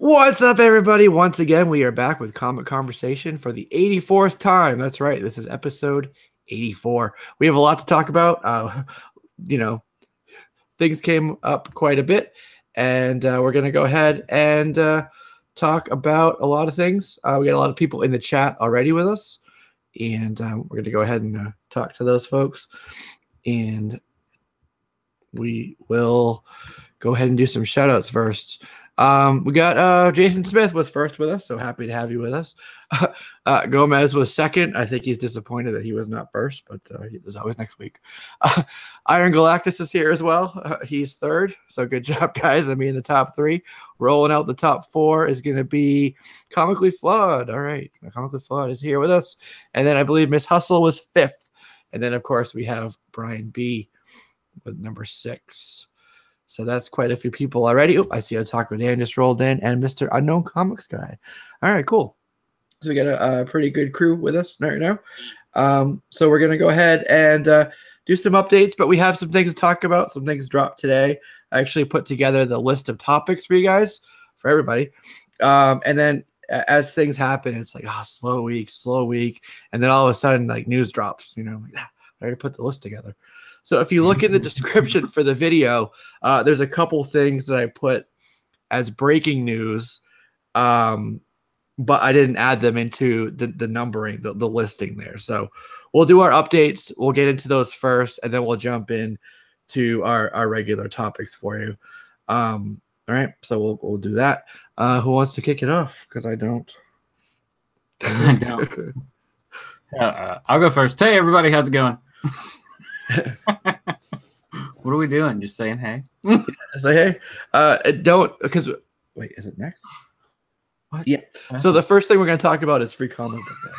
What's up, everybody? Once again, we are back with Comic Conversation for the 84th time. That's right. This is episode 84. We have a lot to talk about. Things came up quite a bit, and we're going to go ahead and talk about a lot of things. We got a lot of people in the chat already with us, and we're going to go ahead and talk to those folks. And we will go ahead and do some shout outs first. We got Jason Smith was first with us, so happy to have you with us. Gomez was second. I think he's disappointed that he was not first, but there's always next week. Iron Galactus is here as well. He's third, so good job, guys. I mean, in the top three. Rolling out the top four is going to be Comically Flawed. All right, Comically Flawed is here with us. And then I believe Miss Hustle was fifth. And then, of course, we have Brian B with number 6. So that's quite a few people already. Oh, I see a Taco Dan just rolled in, and Mr. Unknown Comics Guy. All right, cool. So we got a pretty good crew with us right now. So we're going to go ahead and do some updates, but we have some things to talk about. Some things dropped today. I actually put together the list of topics for you guys, for everybody. And then as things happen, it's like, slow week. And then all of a sudden, like, news drops, I already put the list together. So if you look in the description for the video, there's a couple things that I put as breaking news, but I didn't add them into the numbering, the listing there. So we'll do our updates. We'll get into those first, and then we'll jump in to our regular topics for you. All right, so we'll do that. Who wants to kick it off? Because I don't. I don't. I'll go first. Hey, everybody, how's it going? What are we doing? Just saying hey? Say hey. Don't, because wait, is it next? What? Yeah. So the first thing we're going to talk about is Free Comic Book Day.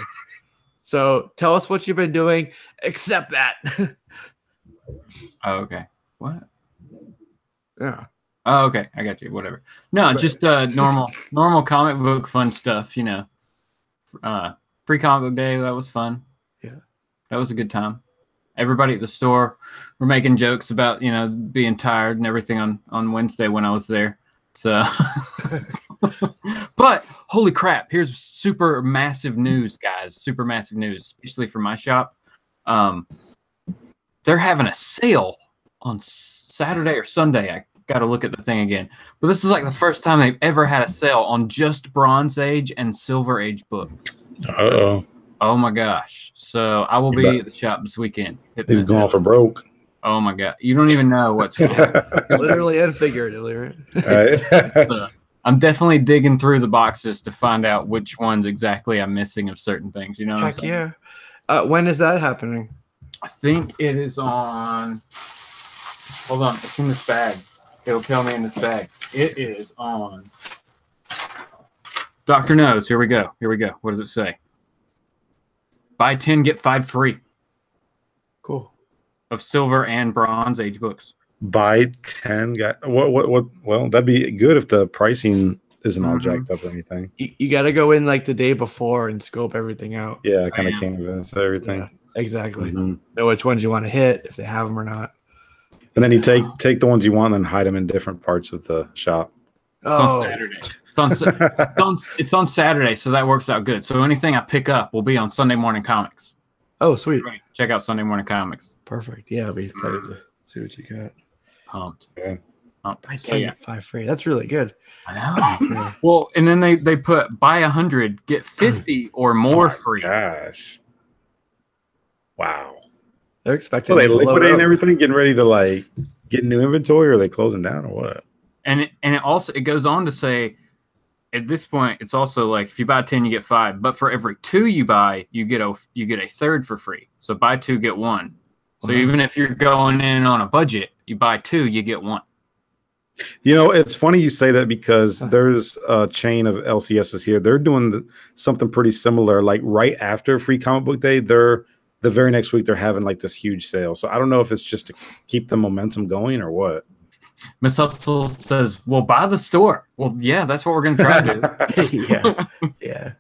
So tell us what you've been doing, except that. Oh, okay. What? Yeah. Oh, okay. I got you. Whatever. No, just normal comic book fun stuff. Free Comic Book Day. That was fun. Yeah. That was a good time. Everybody at the store were making jokes about, being tired and everything on Wednesday when I was there. So, but holy crap, here's super massive news, guys. Super massive news, especially for my shop. They're having a sale on Saturday or Sunday. I got to look at the thing again. But this is like the first time they've ever had a sale on just Bronze Age and Silver Age books. Uh-oh. Oh my gosh. So I will be at the shop this weekend. He's going for broke. Oh my God. You don't even know what's going on. Literally and figuratively, right? Right. I'm definitely digging through the boxes to find out which ones exactly I'm missing of certain things. You know what I'm saying? Yeah. When is that happening? I think it is on. Hold on. It's in this bag. It'll tell me in this bag. It is on. Dr. Knows. Here we go. What does it say? Buy 10, get 5 free. Cool. Of Silver and Bronze Age books. Buy 10. What? Well, that'd be good if the pricing isn't all jacked up or anything. You got to go in like the day before and scope everything out. Yeah, kind of canvas everything. Yeah, exactly. Mm-hmm. Know which ones you want to hit, if they have them or not. And then you take the ones you want and then hide them in different parts of the shop. It's on Saturday. It's on Saturday, so that works out good. So anything I pick up will be on Sunday Morning Comics. Oh, sweet. Check out Sunday Morning Comics. Perfect. Yeah, I'll be excited to see what you got. Pumped. Yeah. Buy 10, get 5 free. That's really good. I know. Yeah. Well, and then they put buy 100, get 50 or more free. Gosh. Wow. They're expecting. So they liquidating everything, getting ready to get new inventory, or are they closing down, or what? And it goes on to say, at this point, it's also like if you buy 10, you get 5. But for every 2 you buy, you get a third for free. So buy 2, get 1. So even if you're going in on a budget, you buy 2, you get 1. It's funny you say that because there's a chain of LCSs here. They're doing something pretty similar. Like right after Free Comic Book Day, the very next week they're having like this huge sale. So I don't know if it's just to keep the momentum going or what. Miss Hustle says, well, buy the store. Well, yeah, that's what we're going to try to do. Yeah.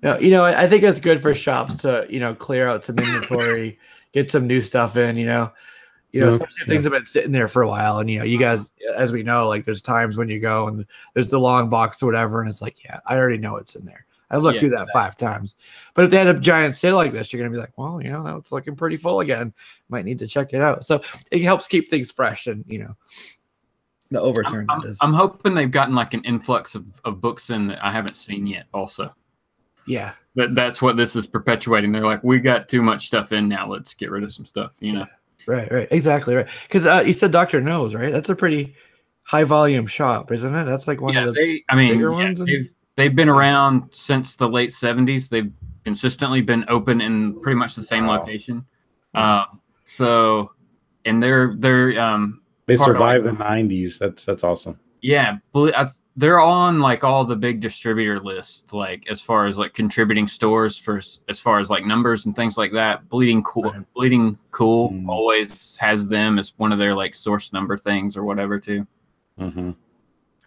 No, I think it's good for shops to, clear out some inventory, get some new stuff in, You know, especially if things have been sitting there for a while, and you guys, as we know, like there's times when you go and there's the long box or whatever, and it's like, yeah, I already know it's in there. I've looked through that 5 times. But if they had a giant sale like this, you're gonna be like, well, now it's looking pretty full again. Might need to check it out. So it helps keep things fresh, and the overturn. I'm hoping they've gotten like an influx of books in that I haven't seen yet. Also, yeah, that's what this is perpetuating. They're like, we got too much stuff in now. Let's get rid of some stuff. Right, exactly right. Because you said Dr. No's, right? That's a pretty high volume shop, isn't it? That's like one of the bigger ones. They've been around since the late 70s. They've consistently been open in pretty much the same location. So, and they survived the 90s. That's awesome. Yeah, they're on like all the big distributor lists, like as far as like contributing stores as far as like numbers and things like that. Bleeding Cool always has them as one of their like source number things or whatever too. Mm-hmm.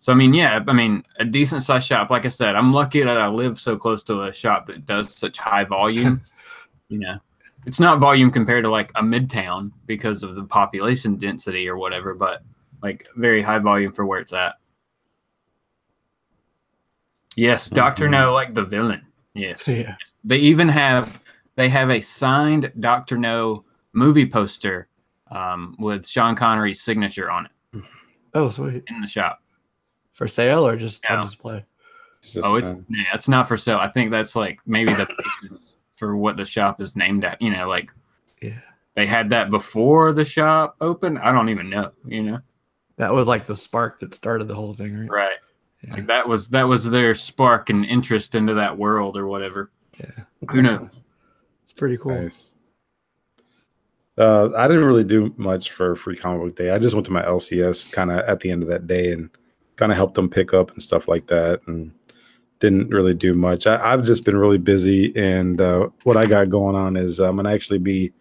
So a decent sized shop. Like I said, I'm lucky that I live so close to a shop that does such high volume. It's not volume compared to like a Midtown because of the population density or whatever, but like very high volume for where it's at. Yes, Dr. No, like the villain. Yes. Yeah. They even have a signed Dr. No movie poster with Sean Connery's signature on it. Oh, sweet. In the shop. For sale or just on display? It's not for sale. I think that's like maybe the basis for what the shop is named at. They had that before the shop opened. I don't even know. That was like the spark that started the whole thing, right? Right. Yeah. Like that was their spark and interest into that world or whatever. Yeah. Who knows? It's pretty cool. Nice. I didn't really do much for Free Comic Book Day. I just went to my LCS kind of at the end of that day and kind of helped them pick up and stuff like that, and didn't really do much. I've just been really busy, and what I got going on is I'm going to actually be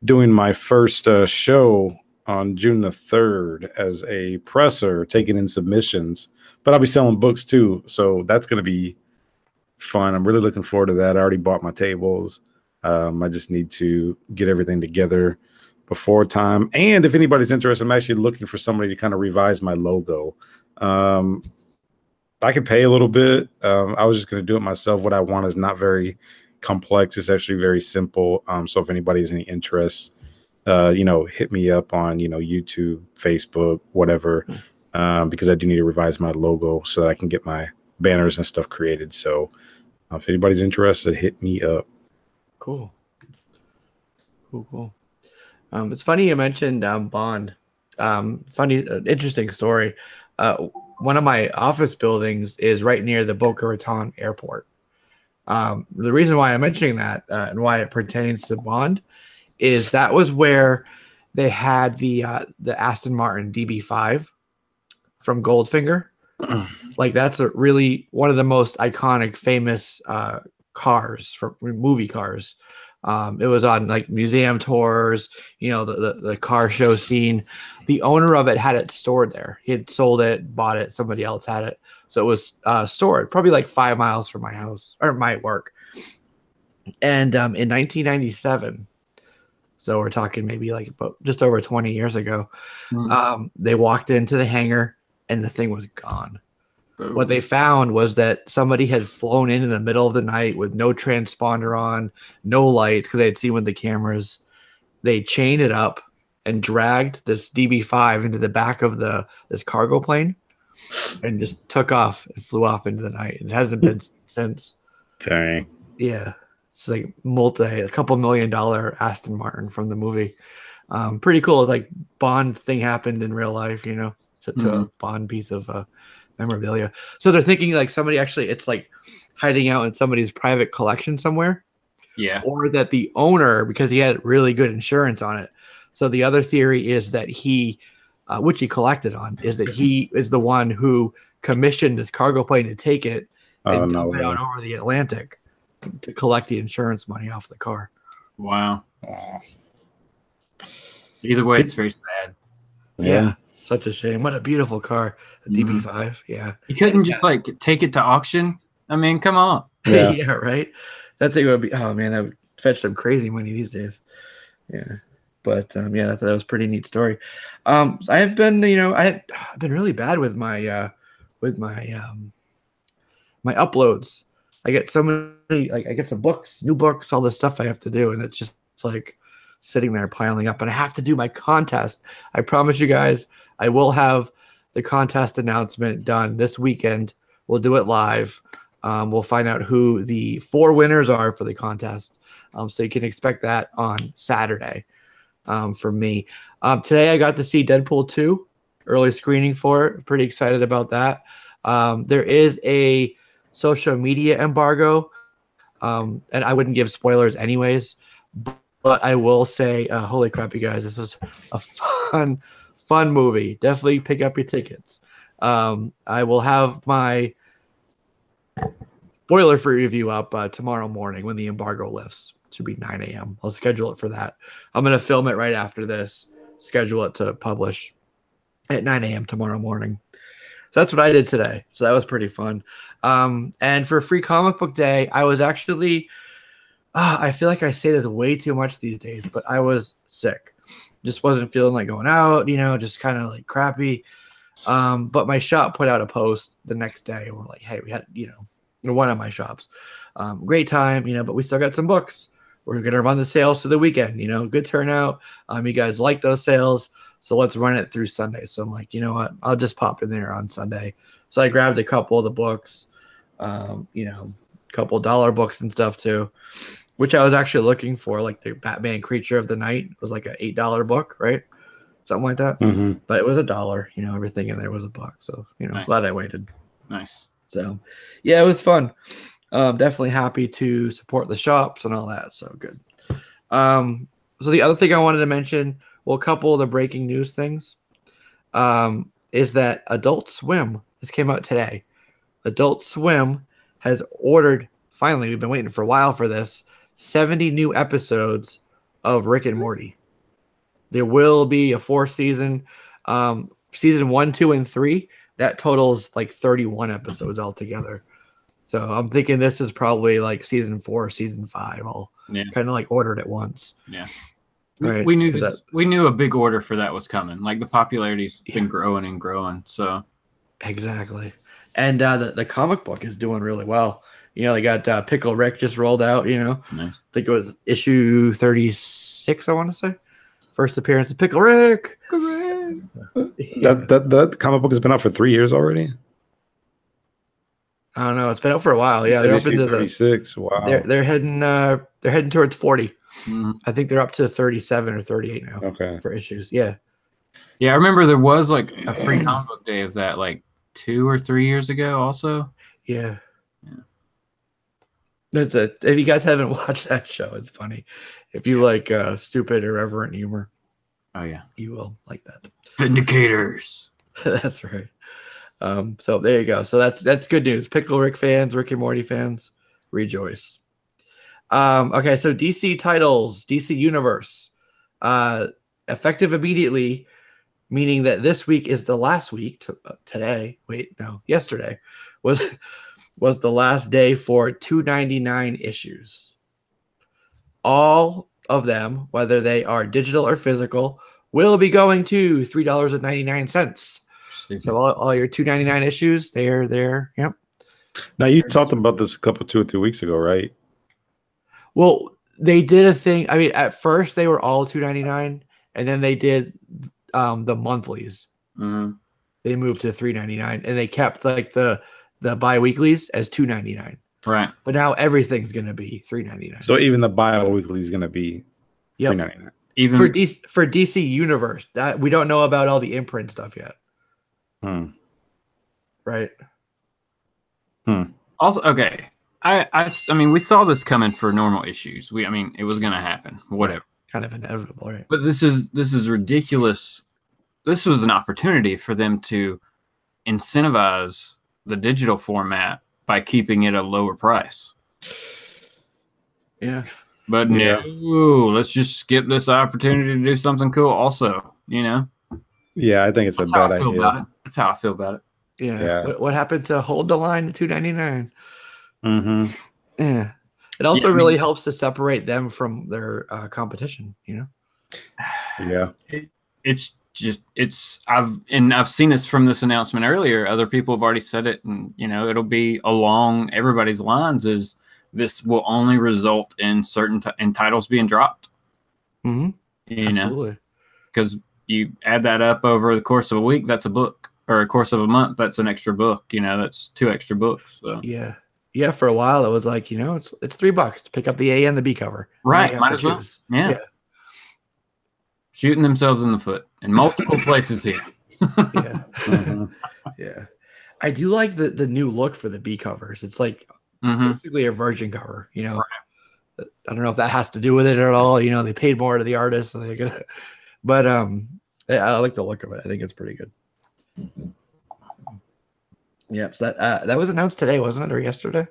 doing my first show on June the 3rd as a presser, taking in submissions, but I'll be selling books too. So that's going to be fun. I'm really looking forward to that. I already bought my tables. I just need to get everything together before time. And if anybody's interested, I'm actually looking for somebody to kind of revise my logo. I could pay a little bit. I was just going to do it myself. What I want is not very complex. It's actually very simple. So if anybody has any interest, hit me up on, YouTube, Facebook, whatever, because I do need to revise my logo so that I can get my banners and stuff created. So if anybody's interested, hit me up. Cool. It's funny you mentioned Bond. Interesting story. One of my office buildings is right near the Boca Raton airport. The reason why I'm mentioning that and why it pertains to Bond is that was where they had the Aston Martin DB5 from Goldfinger. Like that's one of the most iconic, famous cars from movie cars. It was on like museum tours, the car show scene. The owner of it had it stored there. He had sold it, bought it. Somebody else had it. So it was stored probably like 5 miles from my house or my work. And in 1997, so we're talking maybe like about just over 20 years ago, they walked into the hangar and the thing was gone. Boom. What they found was that somebody had flown in the middle of the night with no transponder on, no lights, because they had seen with the cameras. They chained it up and dragged this DB5 into the back of this cargo plane and just took off and flew off into the night. It hasn't been since. Okay. Yeah. It's like a couple $1 million Aston Martin from the movie. Pretty cool. It's like Bond thing happened in real life, It's a Bond piece of memorabilia. So they're thinking like somebody actually, it's like hiding out in somebody's private collection somewhere. Yeah. Or that the owner, because he had really good insurance on it. So the other theory is that he, which he collected on, is that he is the one who commissioned this cargo plane to take it and dump it out over the Atlantic to collect the insurance money off the car. Wow. Either way, it's very sad. Yeah. Such a shame. What a beautiful car. The DB5. Yeah. You couldn't just like take it to auction. I mean, come on. Yeah. Yeah, right. That thing would be, oh man, that would fetch some crazy money these days. Yeah. But yeah, that was a pretty neat story. I have been, I've been really bad with my my uploads. I get so many, like I get some books, new books, all this stuff I have to do, and it's like sitting there piling up. And I have to do my contest. I promise you guys, I will have the contest announcement done this weekend. We'll do it live. We'll find out who the 4 winners are for the contest. So you can expect that on Saturday for me. Today I got to see Deadpool 2, early screening for it. Pretty excited about that. There is a social media embargo, and I wouldn't give spoilers anyways, but I will say, holy crap, you guys, this was a fun movie. Definitely pick up your tickets. I will have my spoiler-free review up tomorrow morning when the embargo lifts. Should be 9 a.m. I'll schedule it for that. I'm going to film it right after this, schedule it to publish at 9 a.m. tomorrow morning. So that's what I did today. So that was pretty fun. And for Free Comic Book Day, I was actually, I feel like I say this way too much these days, but I was sick. Just wasn't feeling like going out, just kind of like crappy. But my shop put out a post the next day. And we're like, hey, we had, one of my shops. Great time, but we still got some books. We're going to run the sales to the weekend, good turnout. You guys like those sales. So let's run it through Sunday. So I'm like, you know what? I'll just pop in there on Sunday. So I grabbed a couple of the books, a couple $1 books and stuff too, which I was actually looking for. Like the Batman Creature of the Night was like an $8 book, right? Something like that. Mm-hmm. But it was $1. Everything in there was $1. So, Nice. Glad I waited. Nice. So, yeah, it was fun. Definitely happy to support the shops and all that. So good. So the other thing I wanted to mention, well, a couple of the breaking news things, is that Adult Swim, this came out today. Adult Swim has ordered, finally, we've been waiting for a while for this, 70 new episodes of Rick and Morty. There will be a 4th season, season 1, 2, and 3. That totals like 31 episodes altogether. So I'm thinking this is probably like season 4, season 5, all kind of like ordered at once. Yeah. Right. We knew a big order for that was coming. Like the popularity's been growing and growing. So exactly. And the comic book is doing really well. They got Pickle Rick just rolled out, Nice. I think it was issue 36, I want to say. First appearance of Pickle Rick. That comic book has been out for 3 years already. I don't know. It's been out for a while. Yeah, they're up into 36. Wow. They're heading towards 40. Mm-hmm. I think they're up to 37 or 38 now. Okay. For issues. Yeah. Yeah, I remember there was like a free comic book day of that like 2 or 3 years ago also. Yeah. That's it. If you guys haven't watched that show, it's funny. If you like stupid, irreverent humor, oh yeah, you will like that. Vindicators. That's right. So there you go. So that's good news. Pickle Rick fans, Rick and Morty fans, rejoice. Okay, so DC titles, DC Universe, effective immediately, meaning that this week is the last week. Today, yesterday was the last day for $2.99 issues. All of them, whether they are digital or physical, will be going to $3.99. So all your $2.99 issues, they're there. Yep. Now you talked about this 2 or 3 weeks ago, right? Well, they did a thing. I mean, at first they were all $2.99, and then they did the monthlies. Mm-hmm. They moved to $3.99, and they kept like the bi-weeklies as $2.99. Right. But now everything's gonna be $3.99. So even the bi-weekly is gonna be $3.99. Even for DC Universe, that we don't know about all the imprint stuff yet. Right. Also, okay. I mean, we saw this coming for normal issues. It was gonna happen. Whatever. Kind of inevitable, right? But this is ridiculous. This was an opportunity for them to incentivize the digital format by keeping it a lower price. Yeah. But no, let's just skip this opportunity to do something cool also, Yeah, I think it's a bad idea. That's how I feel about it. Yeah. What happened to hold the line at $2.99? Mm-hmm. Yeah. It also really helps to separate them from their competition, Yeah. I've seen this from this announcement earlier. Other people have already said it, and it'll be along everybody's lines. Is this will only result in certain in titles being dropped? Mm-hmm. Absolutely. Because you add that up over the course of a week, that's a book, or a course of a month, that's an extra book. That's 2 extra books. So. Yeah. For a while, it was like it's $3 to pick up the A and the B cover. Right. Might as well. Yeah. Shooting themselves in the foot in multiple places here. Yeah. Mm-hmm. Yeah. I do like the new look for the B covers. It's like basically a virgin cover, Right. I don't know if that has to do with it at all. They paid more to the artist, so they're gonna. But I like the look of it. I think it's pretty good. Yeah. So that was announced today, wasn't it, or yesterday?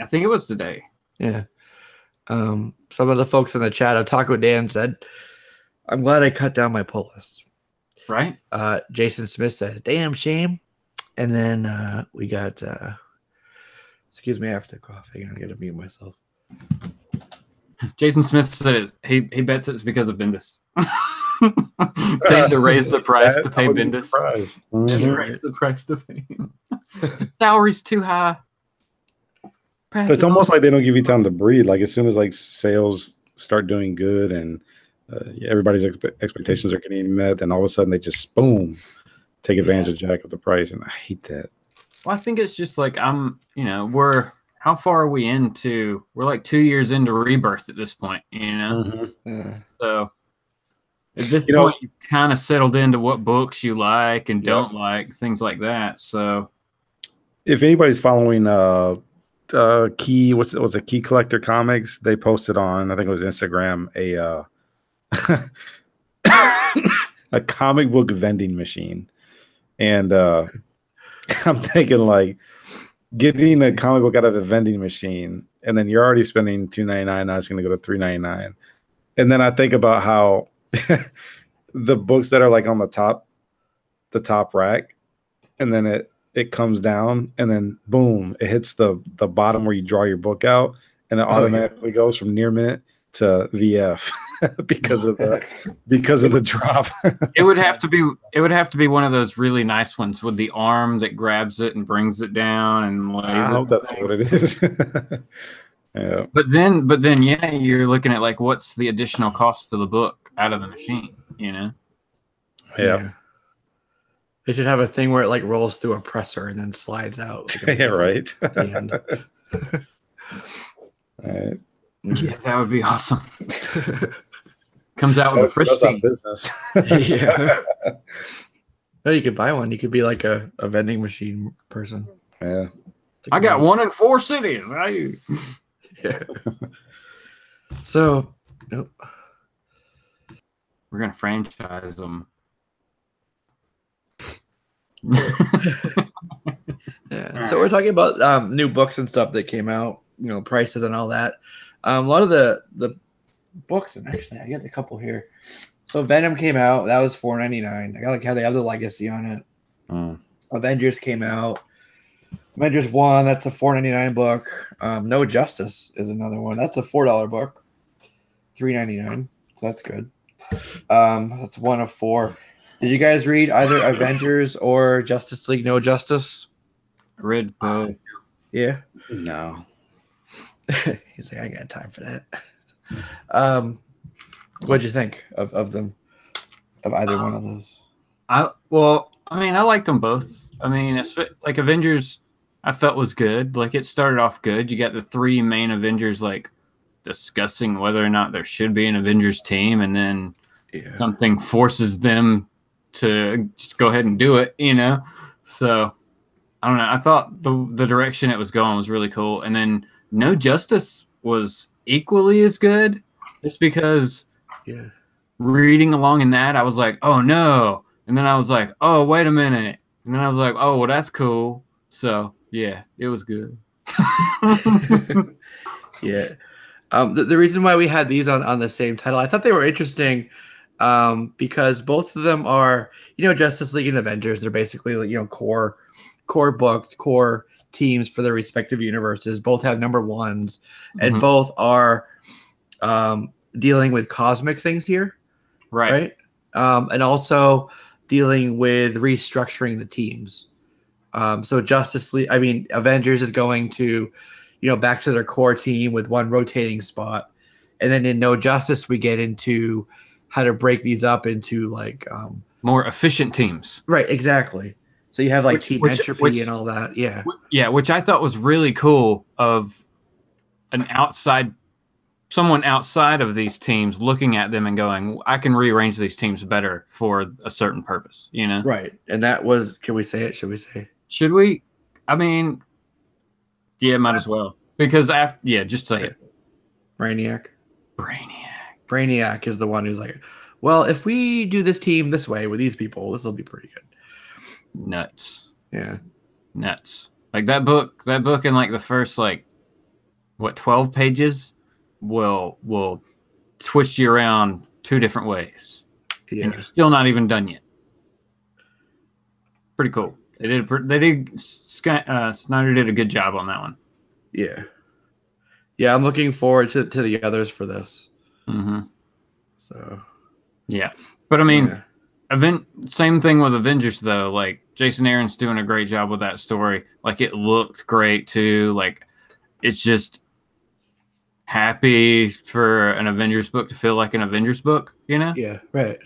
I think it was today. Yeah. Some of the folks in the chat, Taco Dan said, "I'm glad I cut down my pull list." Right. Jason Smith says, "Damn shame." And then we got. Excuse me, I have to cough. I gotta mute myself. Jason Smith said he bets it's because of Bendis. Paid to raise the price to pay Bendis. He raised the price to pay him. Salary's too high. It's almost like they don't give you time to breathe. Like as soon as like sales start doing good and everybody's expectations are getting met, then all of a sudden they just boom take advantage of jack of the price, and I hate that. Well, I think it's just like how far are we into? We're like 2 years into Rebirth at this point, So at this point, you kind of settled into what books you like and don't like, things like that. So if anybody's following Key, what's it, Key Collector Comics, they posted on, I think it was Instagram, a comic book vending machine. And I'm thinking like getting a comic book out of a vending machine, and then you're already spending $2.99. Now it's going to go to $3.99. And then I think about how the books that are like on the top rack, and then it comes down, and then boom, it hits the bottom where you draw your book out, and it automatically goes from near mint to VF because of the drop. It would have to be one of those really nice ones with the arm that grabs it and brings it down and lays I hope that's what it is. Yeah. But then you're looking at like what's the additional cost to the book out of the machine, Yeah. They should have a thing where it like rolls through a presser and then slides out. Like right. At the end. All right. Yeah, that would be awesome. Comes out with a fresh business. Yeah. No, you could buy one. You could be like a vending machine person. Yeah. I got one in 4 cities. Yeah. So, we're gonna franchise them. Yeah. So we're talking about new books and stuff that came out, prices and all that. A lot of the books, and actually I got a couple here. So Venom came out, that was $4.99. I got like how they have the legacy on it. Avengers came out. Avengers 1, that's a $4.99 book. No Justice is another one. That's a $4 book. $3.99. So that's good. That's one of 4. Did you guys read either Avengers or Justice League No Justice? Read both. Yeah. No. He's like, I ain't got time for that. What'd you think of them? Of either one of those? I liked them both. I mean, like Avengers, I felt was good. Like it started off good. You got the 3 main Avengers like discussing whether or not there should be an Avengers team, and then something forces them to just go ahead and do it, So I don't know. I thought the direction it was going was really cool. And then No Justice was equally as good, just because reading along in that, I was like, oh no. And then I was like, oh, wait a minute. And then I was like, oh, well, that's cool. So yeah, it was good. Yeah. The reason why we had these on the same title, I thought they were interesting because both of them are, Justice League and Avengers. They're basically, core books, core teams for their respective universes. Both have number 1s, and both are dealing with cosmic things here, Right. And also dealing with restructuring the teams. So Avengers is going to, back to their core team with one rotating spot, and then in No Justice we get into how to break these up into like more efficient teams. Right, exactly. So you have like team entropy and all that. Yeah. Yeah, which I thought was really cool of someone outside of these teams looking at them and going, I can rearrange these teams better for a certain purpose, Right. And that was, can we say it? Should we say? Should we? I mean, yeah, might as well. Because just say it. Brainiac is the one who's like, well, if we do this team this way with these people, this will be pretty good. Nuts. Yeah. Nuts. Like that book in like the first 12 pages will twist you around 2 different ways. Yeah. And you're still not even done yet. Pretty cool. Snyder did a good job on that one. Yeah. Yeah, I'm looking forward to the others for this. Mm-hmm. So. Yeah. But I mean, same thing with Avengers though. Like Jason Aaron's doing a great job with that story. Like it looked great too. Like it's just happy for an Avengers book to feel like an Avengers book, Yeah, right.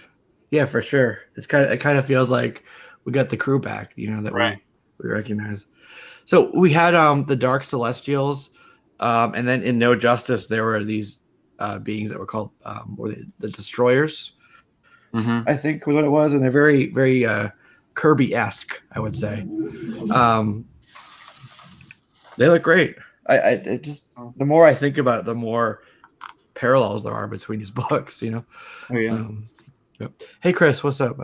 Yeah, for sure. It kind of feels like we got the crew back, that we recognize. So we had the Dark Celestials, and then in No Justice there were these beings that were called the Destroyers. Mm-hmm. I think was what it was, and they're very, very Kirby-esque, I would say. They look great. It just the more I think about it, the more parallels there are between these books. Oh yeah. Yep. Hey Chris, what's up?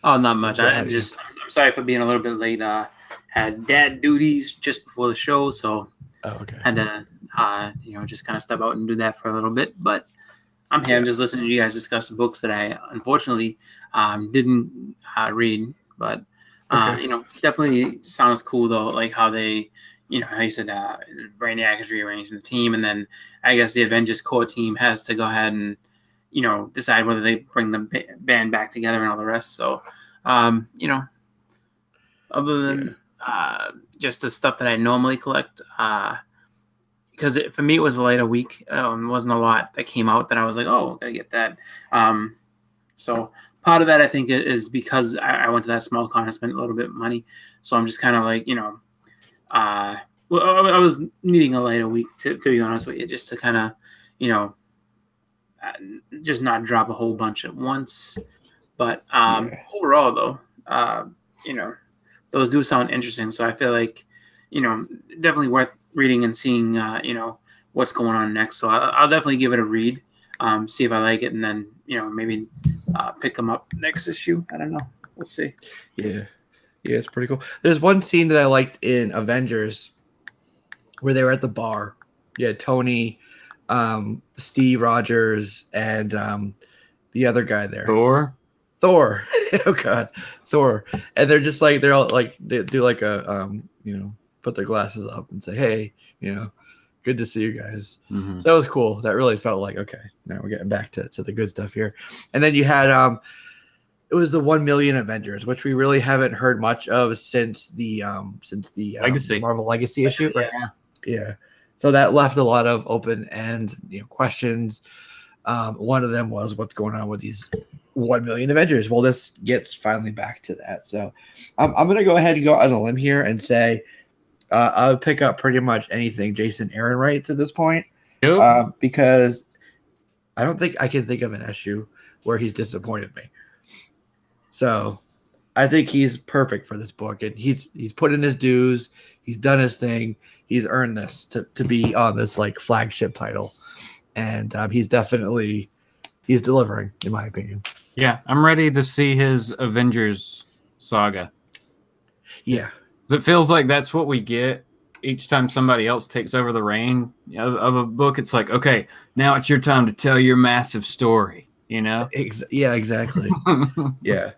Oh, not much. I'm sorry for being a little bit late. Had dad duties just before the show, so had to just kind of step out and do that for a little bit. But I'm here. I'm just listening to you guys discuss the books that I unfortunately didn't read. But definitely sounds cool though, like how they. How you said Brainiac is rearranging the team, and then I guess the Avengers core team has to go ahead and, decide whether they bring the band back together and all the rest. So, other than just the stuff that I normally collect, because for me it was a lighter week. It wasn't a lot that came out that I was like, oh, gotta get that. So part of that I think is because I went to that small con and spent a little bit of money. So I'm just kind of like, I was needing a lighter week to be honest with you, just to kind of, just not drop a whole bunch at once. But overall, though, those do sound interesting. So I feel like, definitely worth reading and seeing, what's going on next. So I'll definitely give it a read, see if I like it, and then, maybe pick them up next issue. I don't know. We'll see. Yeah. Yeah, it's pretty cool. There's one scene that I liked in Avengers where they were at the bar. Yeah, Tony, Steve Rogers, and the other guy there. Thor. Oh God, Thor. And they're just like, they're all like, they do like a put their glasses up and say, hey, good to see you guys. Mm-hmm. So that was cool. That really felt like, okay, now we're getting back to the good stuff here. And then you had it was the 1 million Avengers, which we really haven't heard much of since the Legacy. Marvel Legacy issue, right? Yeah. So that left a lot of open end questions. One of them was what's going on with these 1 million Avengers. Well, this gets finally back to that. So I'm going to go ahead and go on a limb here and say I would pick up pretty much anything Jason Aaron writes at this point, because I don't think I can think of an issue where he's disappointed me. So I think he's perfect for this book, and he's put in his dues. He's done his thing. He's earned this to be on this like flagship title, and he's delivering, in my opinion. Yeah, I'm ready to see his Avengers saga. Yeah, it feels like that's what we get each time somebody else takes over the reign of a book. It's like, okay, now it's your time to tell your massive story. Yeah, exactly. Yeah.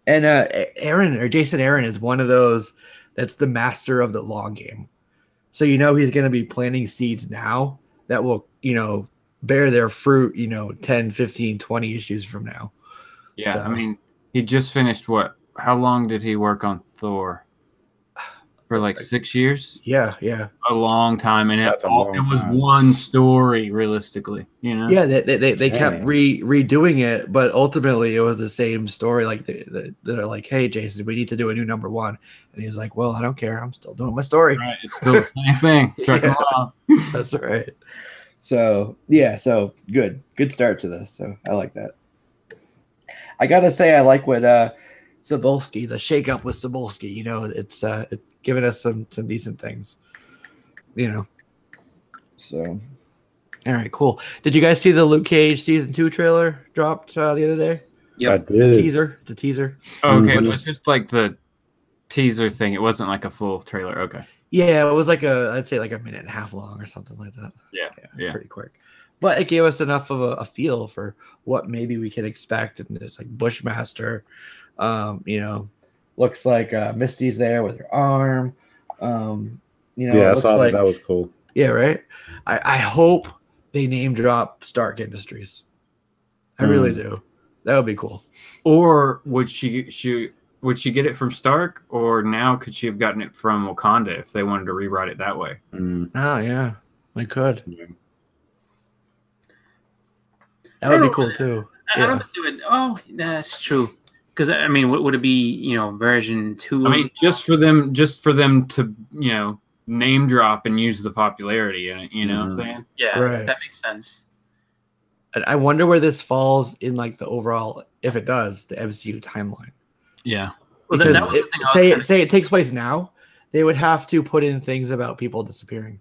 And Jason Aaron is one of those that's the master of the long game. So he's going to be planting seeds now that will, bear their fruit, 10, 15, 20 issues from now. Yeah, So. I mean, he just finished what? How long did he work on Thor? For like 6 years? Yeah. A long time, and it was one story, realistically. Yeah, they kept redoing it, but ultimately it was the same story. Like they're like, "Hey, Jason, we need to do a new number one," and he's like, "Well, I don't care. I'm still doing my story." Right, it's still the same thing. Check them out. That's right. So good start to this. So I like that. I gotta say, I like what Cebulski, the shakeup with Cebulski. It's giving us some decent things. So all right, cool. Did you guys see the Luke Cage season 2 trailer dropped the other day? Yeah, I did. The teaser. Oh, okay, it was just like the teaser thing. It wasn't like a full trailer. Okay. Yeah, it was like I'd say like a minute and a half long or something like that. Yeah. Pretty quick. But it gave us enough of a feel for what maybe we can expect. And it's like Bushmaster, looks like Misty's there with her arm. I saw that. That was cool. Yeah, right. I hope they name drop Stark Industries. I really do. That would be cool. Or would she get it from Stark, or now could she have gotten it from Wakanda if they wanted to rewrite it that way? Oh yeah, they could. Yeah. That would be cool too. I don't think they would. Oh, that's true. Because I mean, would it be version 2? I mean, just for them to name drop and use the popularity in it. You know what I'm saying? Yeah, right. That makes sense. And I wonder where this falls in like the overall, if it does, the MCU timeline. Yeah. Well, say it takes place now, they would have to put in things about people disappearing.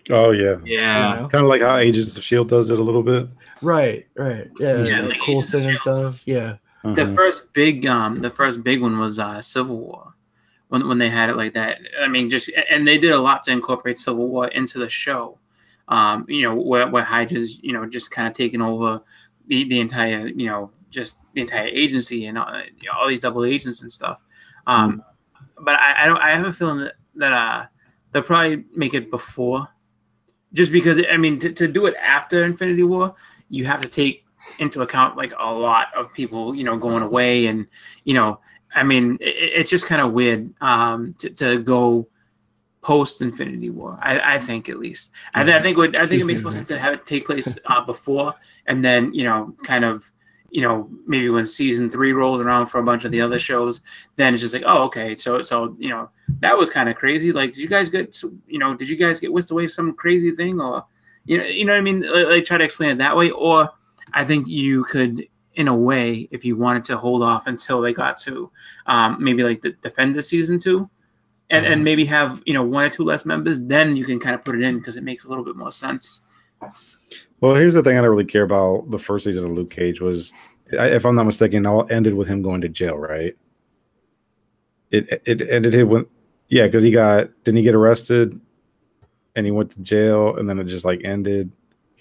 Oh yeah, yeah. Kind of like how Agents of S.H.I.E.L.D. does it a little bit. Right. Yeah, like Coulson and stuff. Yeah. The first big one was Civil War, when they had it like that. I mean, and they did a lot to incorporate Civil War into the show. Where Hydra's just kind of taking over the entire just the entire agency and all these double agents and stuff. But I have a feeling that they'll probably make it before. Just because, I mean, to do it after Infinity War, you have to take into account like a lot of people, going away, and I mean, it's just kind of weird to go post Infinity War. I think at least. I think it makes more sense to have it take place before, and then kind of maybe when season 3 rolls around for a bunch of the other shows, then it's just like, oh, okay, so that was kind of crazy. Like, did you guys get whisked away some crazy thing, or you know what I mean? Like try to explain it that way, or I think you could, in a way, if you wanted to hold off until they got to maybe like the Defender season 2, and maybe have 1 or 2 less members, then you can kind of put it in because it makes a little bit more sense. Well, here's the thing I don't really care about the first season of Luke Cage was, if I'm not mistaken, it all ended with him going to jail, right? It ended when, because didn't he get arrested, and he went to jail, and then it just like ended.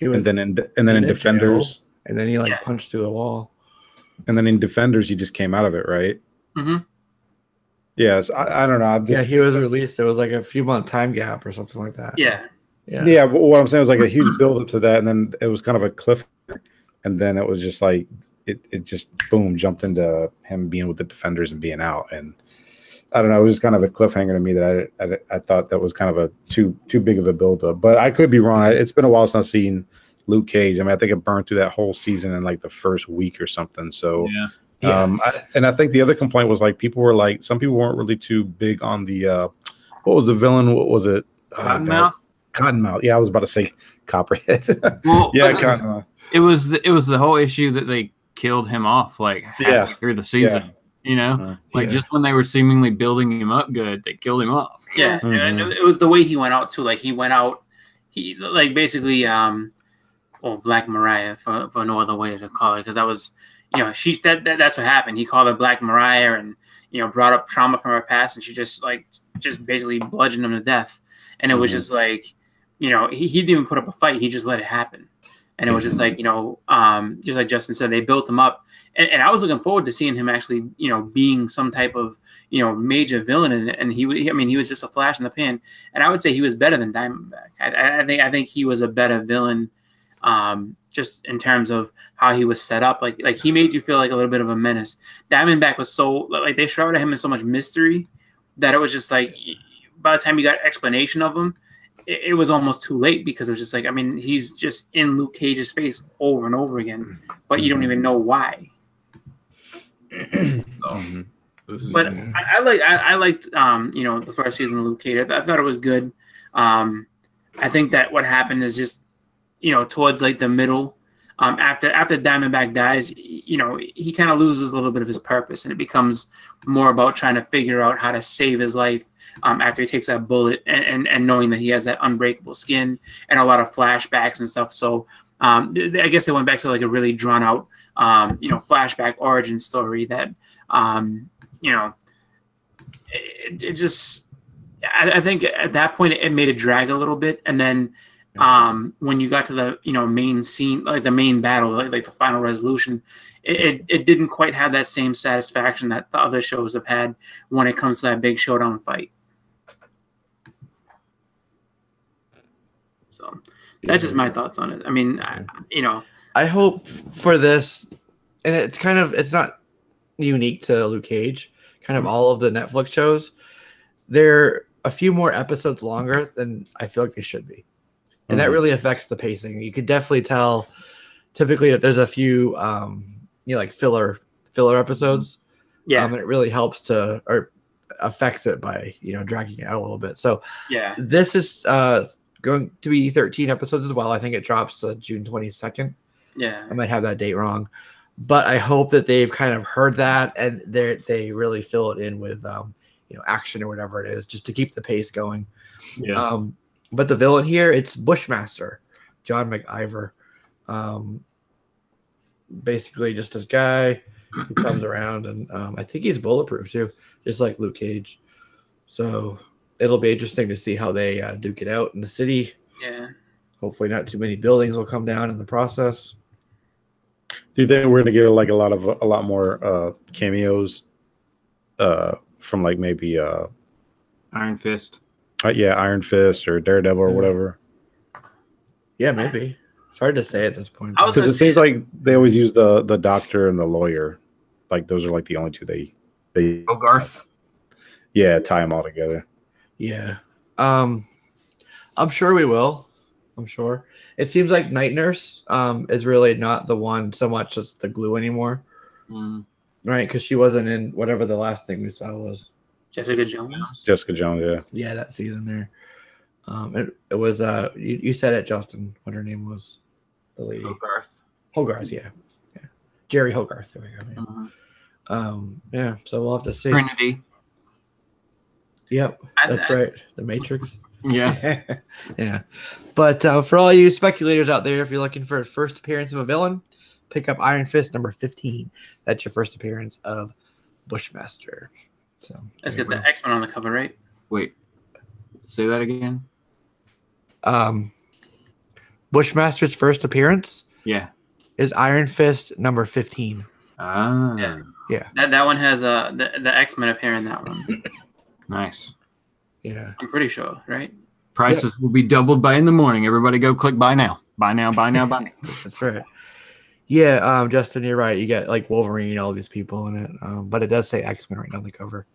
And then in Defenders, jail, and then he punched through the wall, and then in Defenders he just came out of it, right? Mm-hmm. Yes, I don't know. He was released. There was like a few month time gap or something like that. Yeah. But what I'm saying was like a huge build up to that, and then it was kind of a cliffhanger, and then it was just like it just boom jumped into him being with the Defenders and being out, and I don't know, it was just kind of a cliffhanger to me that I thought that was kind of a too big of a build up, but I could be wrong. It's been a while since I've seen Luke Cage. I mean, I think it burned through that whole season in like the first week or something. So and I think the other complaint was like some people weren't really too big on the what was the villain? What was it? Cottonmouth. Cottonmouth. Yeah, I was about to say Copperhead. Well, Cottonmouth. It was the whole issue that they killed him off like halfway through the season. Just when they were seemingly building him up good, they killed him off. Yeah, and it was the way he went out too. Like he went out, he like basically Black Mariah for no other way to call it, because that was that's what happened. He called her Black Mariah and brought up trauma from her past, and she just basically bludgeoned him to death. And it was just like, he didn't even put up a fight. He just let it happen. And it was just like, just like Justin said, they built him up. And I was looking forward to seeing him actually, being some type of, major villain. And he was just a flash in the pan. And I would say he was better than Diamondback. I think he was a better villain just in terms of how he was set up. Like he made you feel like a little bit of a menace. Diamondback was so like they shrouded him in so much mystery that it was just like by the time you got explanation of him, it was almost too late because it was just like, I mean, he's just in Luke Cage's face over and over again, but you don't even know why. But I liked the first season of Luke Cage. I thought it was good. I think that what happened is just towards like the middle, after Diamondback dies, he kind of loses a little bit of his purpose, and it becomes more about trying to figure out how to save his life after he takes that bullet, and knowing that he has that unbreakable skin and a lot of flashbacks and stuff. So I guess they went back to like a really drawn out flashback origin story that it just I think at that point it made it drag a little bit, and then when you got to the main scene, like the main battle, like the final resolution, it didn't quite have that same satisfaction that the other shows have had when it comes to that big showdown fight. So that's just my thoughts on it. I mean, I hope for this, and it's not unique to Luke Cage. Kind of all of the Netflix shows, they're a few more episodes longer than I feel like they should be. And that really affects the pacing. You could definitely tell typically that there's a few like filler episodes. Yeah. And it really helps or affects it by, dragging it out a little bit. So yeah, this is going to be 13 episodes as well. I think it drops June 22nd. Yeah. I might have that date wrong. But I hope that they've kind of heard that and they really fill it in with action or whatever it is, just to keep the pace going. Yeah. But the villain here, it's Bushmaster, John McIver. Basically just this guy who comes around, and I think he's bulletproof too, just like Luke Cage. So it'll be interesting to see how they duke it out in the city. Yeah. Hopefully not too many buildings will come down in the process. Do you think we're gonna get like a lot more cameos from like maybe Iron Fist? Iron Fist or Daredevil or whatever. Yeah, maybe. It's hard to say at this point. Because it seems like they always use the doctor and the lawyer. Like those are like the only two they Hogarth. Yeah, tie them all together. Yeah. I'm sure we will. I'm sure. It seems like Night Nurse is really not the one so much as the glue anymore. Right? Because she wasn't in whatever the last thing we saw was. Jessica Jones. Jessica Jones, yeah. Yeah, that season there. It was you said it, Justin, what her name was. The lady. Hogarth, yeah. Jerry Hogarth. There we go. Yeah, so we'll have to see. Trinity. Yep, that's right. The Matrix. Yeah. Yeah. But for all you speculators out there, if you're looking for a first appearance of a villain, pick up Iron Fist number 15. That's your first appearance of Bushmaster. So let's get the X-Men on the cover, right? Wait. Say that again. Bushmaster's first appearance is Iron Fist number 15. Yeah. That one has the X-Men appear in that one. Nice. Yeah. I'm pretty sure, right? Prices will be doubled by in the morning. Everybody go click buy now. Buy now, buy now, buy now. That's right. Yeah, Justin, you're right. You get like Wolverine, all these people in it. But it does say X-Men right on the cover.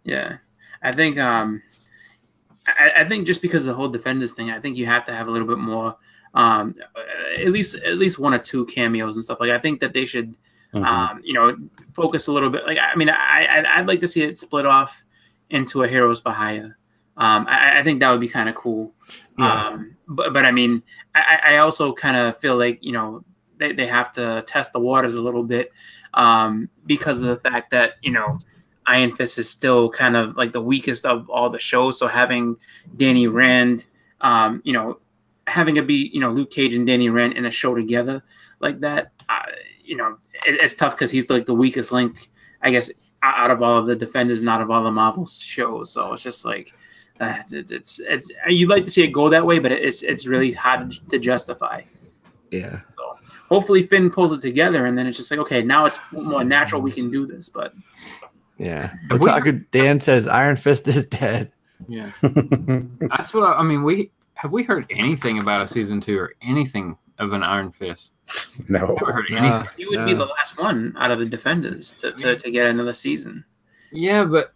Yeah. I think I think just because of the whole Defenders thing, I think you have to have a little bit more at least one or two cameos and stuff. Like I think that they should focus a little bit. Like I mean I'd like to see it split off into a Heroes for Hire. I think that would be kind of cool. Yeah. But I mean I also kind of feel like they have to test the waters a little bit because of the fact that Iron Fist is still kind of like the weakest of all the shows. So having Danny Rand, having it be Luke Cage and Danny Rand in a show together like that, it's tough because he's like the weakest link, I guess, out of all of the Defenders and out of all the Marvel shows. So it's just like it's you'd like to see it go that way, but it's really hard to justify. Yeah. So hopefully Finn pulls it together, and then it's just like, okay, now it's more natural. We can do this, but yeah. Dan says Iron Fist is dead. Yeah. That's what I mean. We heard anything about a season 2 or anything of an Iron Fist. No. Never heard anything. He would be the last one out of the Defenders to get another season. Yeah, but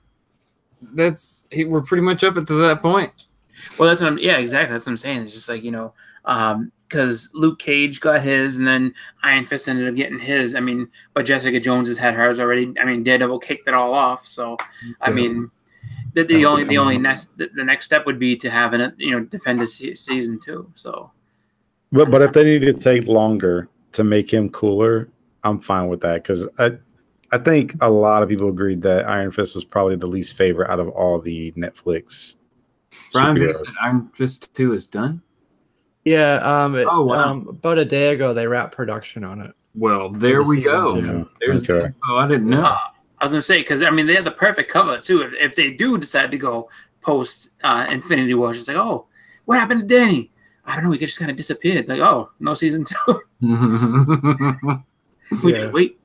we're pretty much up to that point. Well, exactly. That's what I'm saying. It's just like, because Luke Cage got his, and then Iron Fist ended up getting his. I mean, but Jessica Jones has had hers already. I mean, Daredevil kicked it all off. So, I mean, the next step would be to have Defenders season 2. So, but if they need to take longer to make him cooler, I'm fine with that, because I think a lot of people agreed that Iron Fist was probably the least favorite out of all the Netflix superheroes. Iron Fist 2 is done? Yeah. About a day ago, they wrapped production on it. Well, there we go. Okay. Oh, I didn't know. I was going to say, because, I mean, they have the perfect cover, too. If they do decide to go post Infinity War, it's like, oh, what happened to Danny? I don't know. He just kind of disappeared. Like, oh, no season 2. We didn't wait.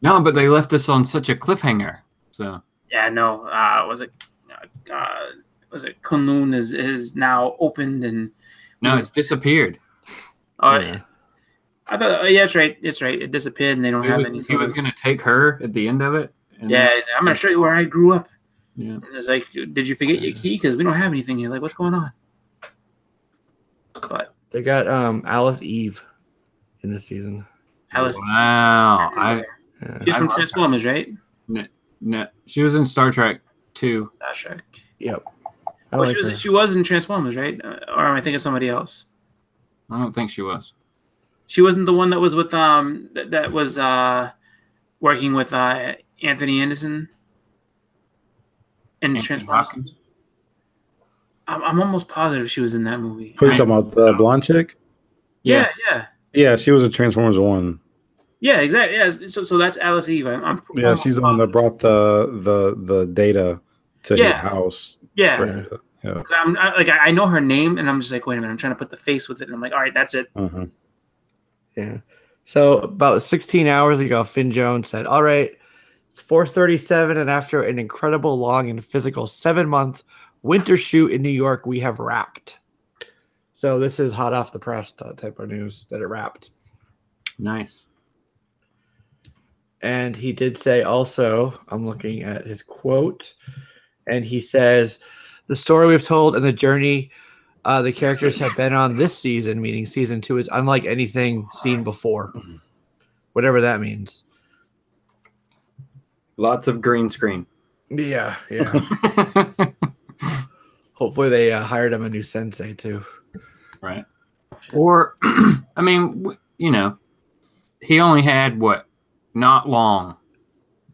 No, but they left us on such a cliffhanger. So yeah, no. Was it Kunlun is now opened and no, it's disappeared. Oh, yeah. I thought. Yeah, it's right. It's right. It disappeared, and they don't have any. He was going to take her at the end of it. Yeah, he's like, I'm going to show you where I grew up. Yeah. And it's like, did you forget your key? Because we don't have anything here. Like, what's going on? But they got Alice Eve in this season. Alice. Wow. She's from Transformers, right? No, she was in Star Trek too. Star Trek. Yep. She was in Transformers, right? Or am I thinking of somebody else? I don't think she was. She wasn't the one that was with that was working with Anthony Anderson in Transformers. Hopkins? I'm almost positive she was in that movie. Who are you talking about? The blonde chick? Yeah. Yeah, she was a Transformers 1. Yeah, exactly. Yeah, so that's Alice Eve. She's the one that brought the data to his house. Yeah. I know her name, and I'm just like, wait a minute, I'm trying to put the face with it, and I'm like, all right, that's it. Uh-huh. Yeah. So about 16 hours ago, Finn Jones said, all right, it's 4:37, and after an incredible long and physical 7-month winter shoot in New York, we have wrapped. So this is hot off the press type of news that it wrapped. Nice. And he did say also, I'm looking at his quote, and he says, the story we've told and the journey the characters have been on this season, meaning season 2, is unlike anything seen before. Whatever that means. Lots of green screen. Yeah. Hopefully they hired him a new sensei too. Right. Or, I mean, he only had not long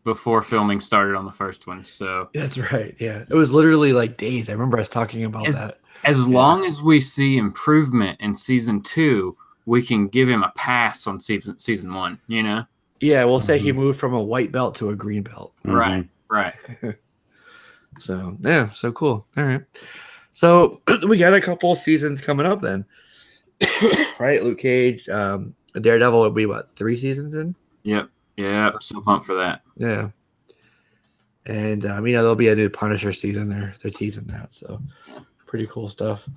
before filming started on the first one. So that's right. Yeah. It was literally like days. I remember us talking about that. As long as we see improvement in season 2, we can give him a pass on season 1, Yeah, we'll say he moved from a white belt to a green belt. Right. So, yeah, so cool. All right. So we got a couple of seasons coming up then. Right? Luke Cage, Daredevil will be, 3 seasons in? Yep. Yeah, so pumped for that. Yeah. And, there'll be a new Punisher season there. They're teasing that, so pretty cool stuff.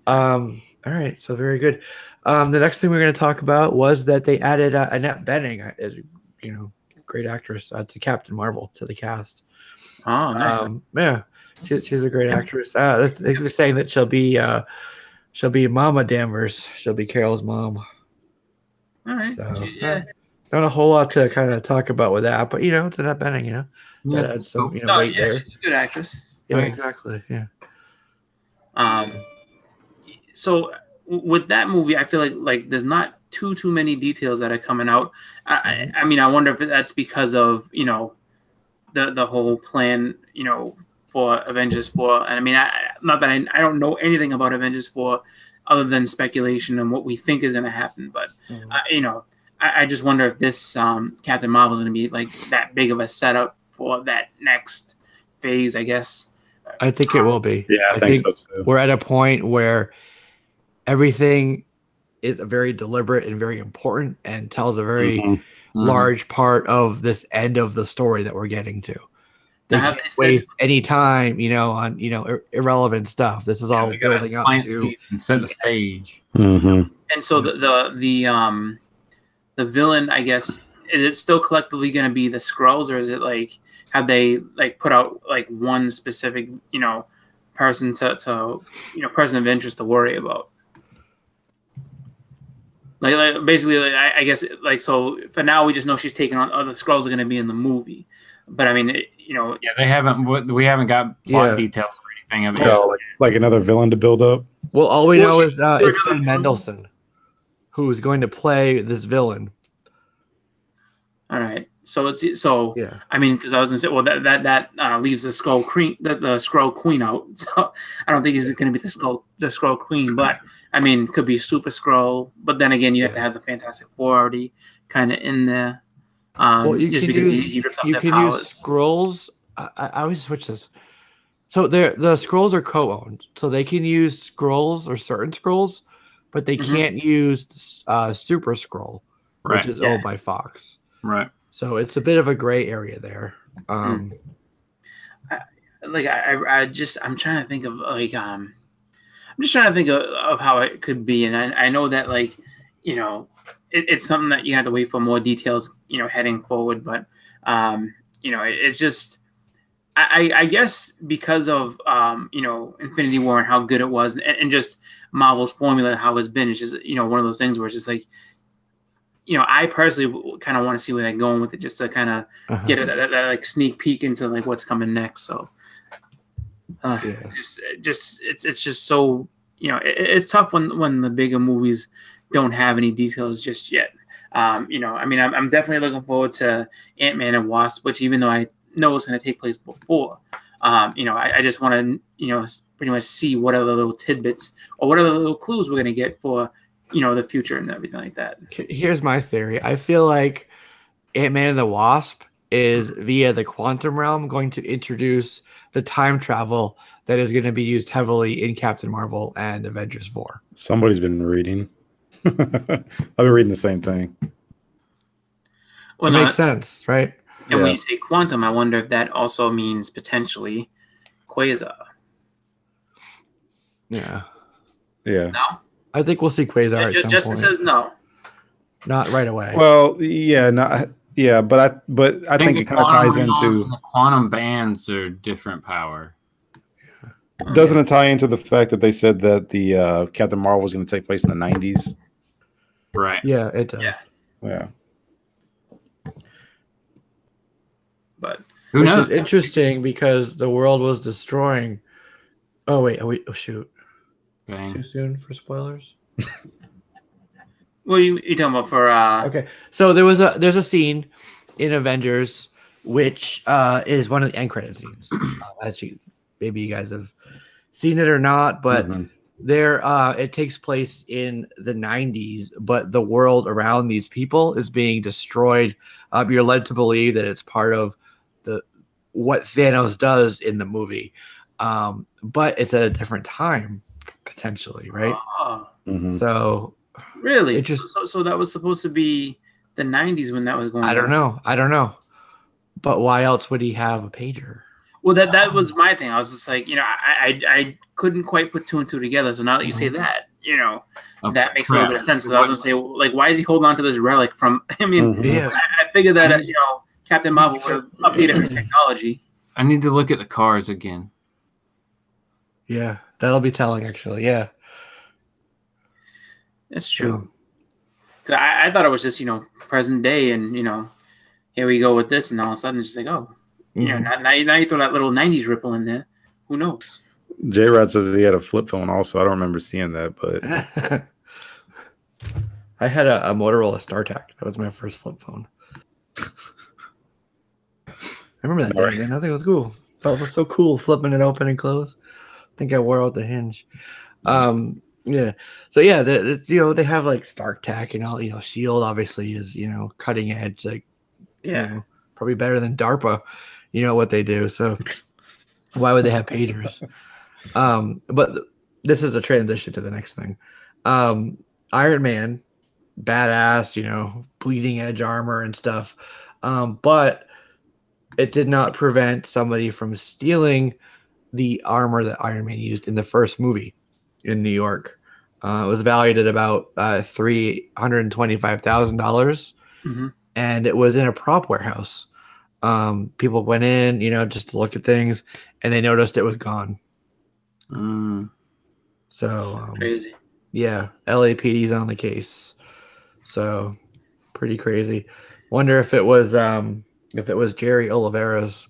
All right, so very good. The next thing we're going to talk about was that they added Annette Bening, as great actress, to Captain Marvel, to the cast. Oh, nice. Yeah, she's a great actress. They're saying that she'll be Mama Danvers. She'll be Carol's mom. All right. So, not a whole lot to kind of talk about with that, but it's Annette Bening. That adds some weight there. She's a good actress. Yeah, exactly. Yeah. So with that movie, I feel like there's not too many details that are coming out. I mean, I wonder if that's because of the whole plan for Avengers 4. And I mean, not that I don't know anything about Avengers 4 other than speculation and what we think is going to happen. But I just wonder if this Captain Marvel is going to be like that big of a setup for that next phase, I guess. I think it will be. Yeah, I think so too. We're at a point where everything is very deliberate and very important and tells a very large part of this end of the story that we're getting to. They can't waste any time, on irrelevant stuff. This is all building up to and set the stage. Mm-hmm. And so the villain, I guess, is it still collectively going to be the Skrulls, or is it like have they like put out like one specific person to person of interest to worry about? Like basically, like, I guess like so for now we just know she's taking on other Skrulls are going to be in the movie, but I mean they haven't we haven't got plot details or anything of it. Like another villain to build up. Well, all we know is it's Ben Mendelsohn who's going to play this villain. All right, so I mean, because I was gonna say, well, that leaves the Skrull Queen out. So I don't think he's gonna be the Skrull Queen, but I mean, could be Super Skrull. But then again, you have to have the Fantastic Four already kind of in there. Just because he rips off their powers. Use Skrulls. I always switch this. So the Skrulls are co-owned, so they can use Skrulls or certain Skrulls, but they can't use Super Skrull, which is owned by Fox. Right. So it's a bit of a gray area there. I'm trying to think of like I'm just trying to think of how it could be, and I know that like it's something that you have to wait for more details heading forward, but it's just I guess because of Infinity War and how good it was, and just Marvel's formula how it's been, it's just one of those things where it's just like I personally kind of want to see where they're going with it, just to kind of get that like sneak peek into like what's coming next. So it's just so it's tough when the bigger movies don't have any details just yet. I mean, I'm definitely looking forward to Ant-Man and Wasp, which even though I know it's going to take place before, I just want to pretty much see what other little tidbits or what other little clues we're going to get for the future and everything like that. Here's my theory. I feel like Ant-Man and the Wasp is via the quantum realm going to introduce the time travel that is going to be used heavily in Captain Marvel and Avengers 4. Somebody's been reading. I've been reading the same thing. Well, it makes sense, right? And when you say quantum, I wonder if that also means potentially quasar. Yeah. No? I think we'll see quasar at some Justin point. says no. Not right away. Well, but I think it kind of ties into the quantum bands are different power. Doesn't it tie into the fact that they said that the Captain Marvel was going to take place in the 90s? Right. Yeah, it does. Yeah. But who knows? Which is interesting because the world was destroying. Oh wait! Oh shoot! Bang. Too soon for spoilers. What are you talking about for? Okay, so there's a scene in Avengers which is one of the end credit scenes. Maybe you guys have seen it or not, but there it takes place in the 90s, but the world around these people is being destroyed. You're led to believe that it's part of what Thanos does in the movie, but it's at a different time potentially, right? So really, so that was supposed to be the 90s when that was going on. I don't know, but why else would he have a pager? Well, that was my thing. I was just like, I couldn't quite put two and two together. So now that you say that, that makes a little bit of sense. Because I was gonna say, like, why is he holding on to this relic from? I mean, I figured that Captain Marvel would have updated her technology. I need to look at the cards again. Yeah, that'll be telling, actually. Yeah, it's true. Because I thought it was just present day, and here we go with this, and all of a sudden it's just like, oh. Now you throw that little 90s ripple in there. Who knows? J-Rod says he had a flip phone also. I don't remember seeing that, but I had a Motorola StarTAC. That was my first flip phone. I remember that day, man. I think it was cool. Felt so cool flipping it open and close. I think I wore out the hinge. Yeah. So yeah, they have like StarTAC and all. Shield obviously is cutting edge. Like probably better than DARPA. What they do, so why would they have pagers? But this is a transition to the next thing. Iron Man, badass, bleeding edge armor and stuff. But it did not prevent somebody from stealing the armor that Iron Man used in the first movie in New York. It was valued at about $325,000, and it was in a prop warehouse. People went in, just to look at things, and they noticed it was gone. So crazy. Yeah, LAPD's on the case. So pretty crazy. Wonder if it was Jerry Oliveira's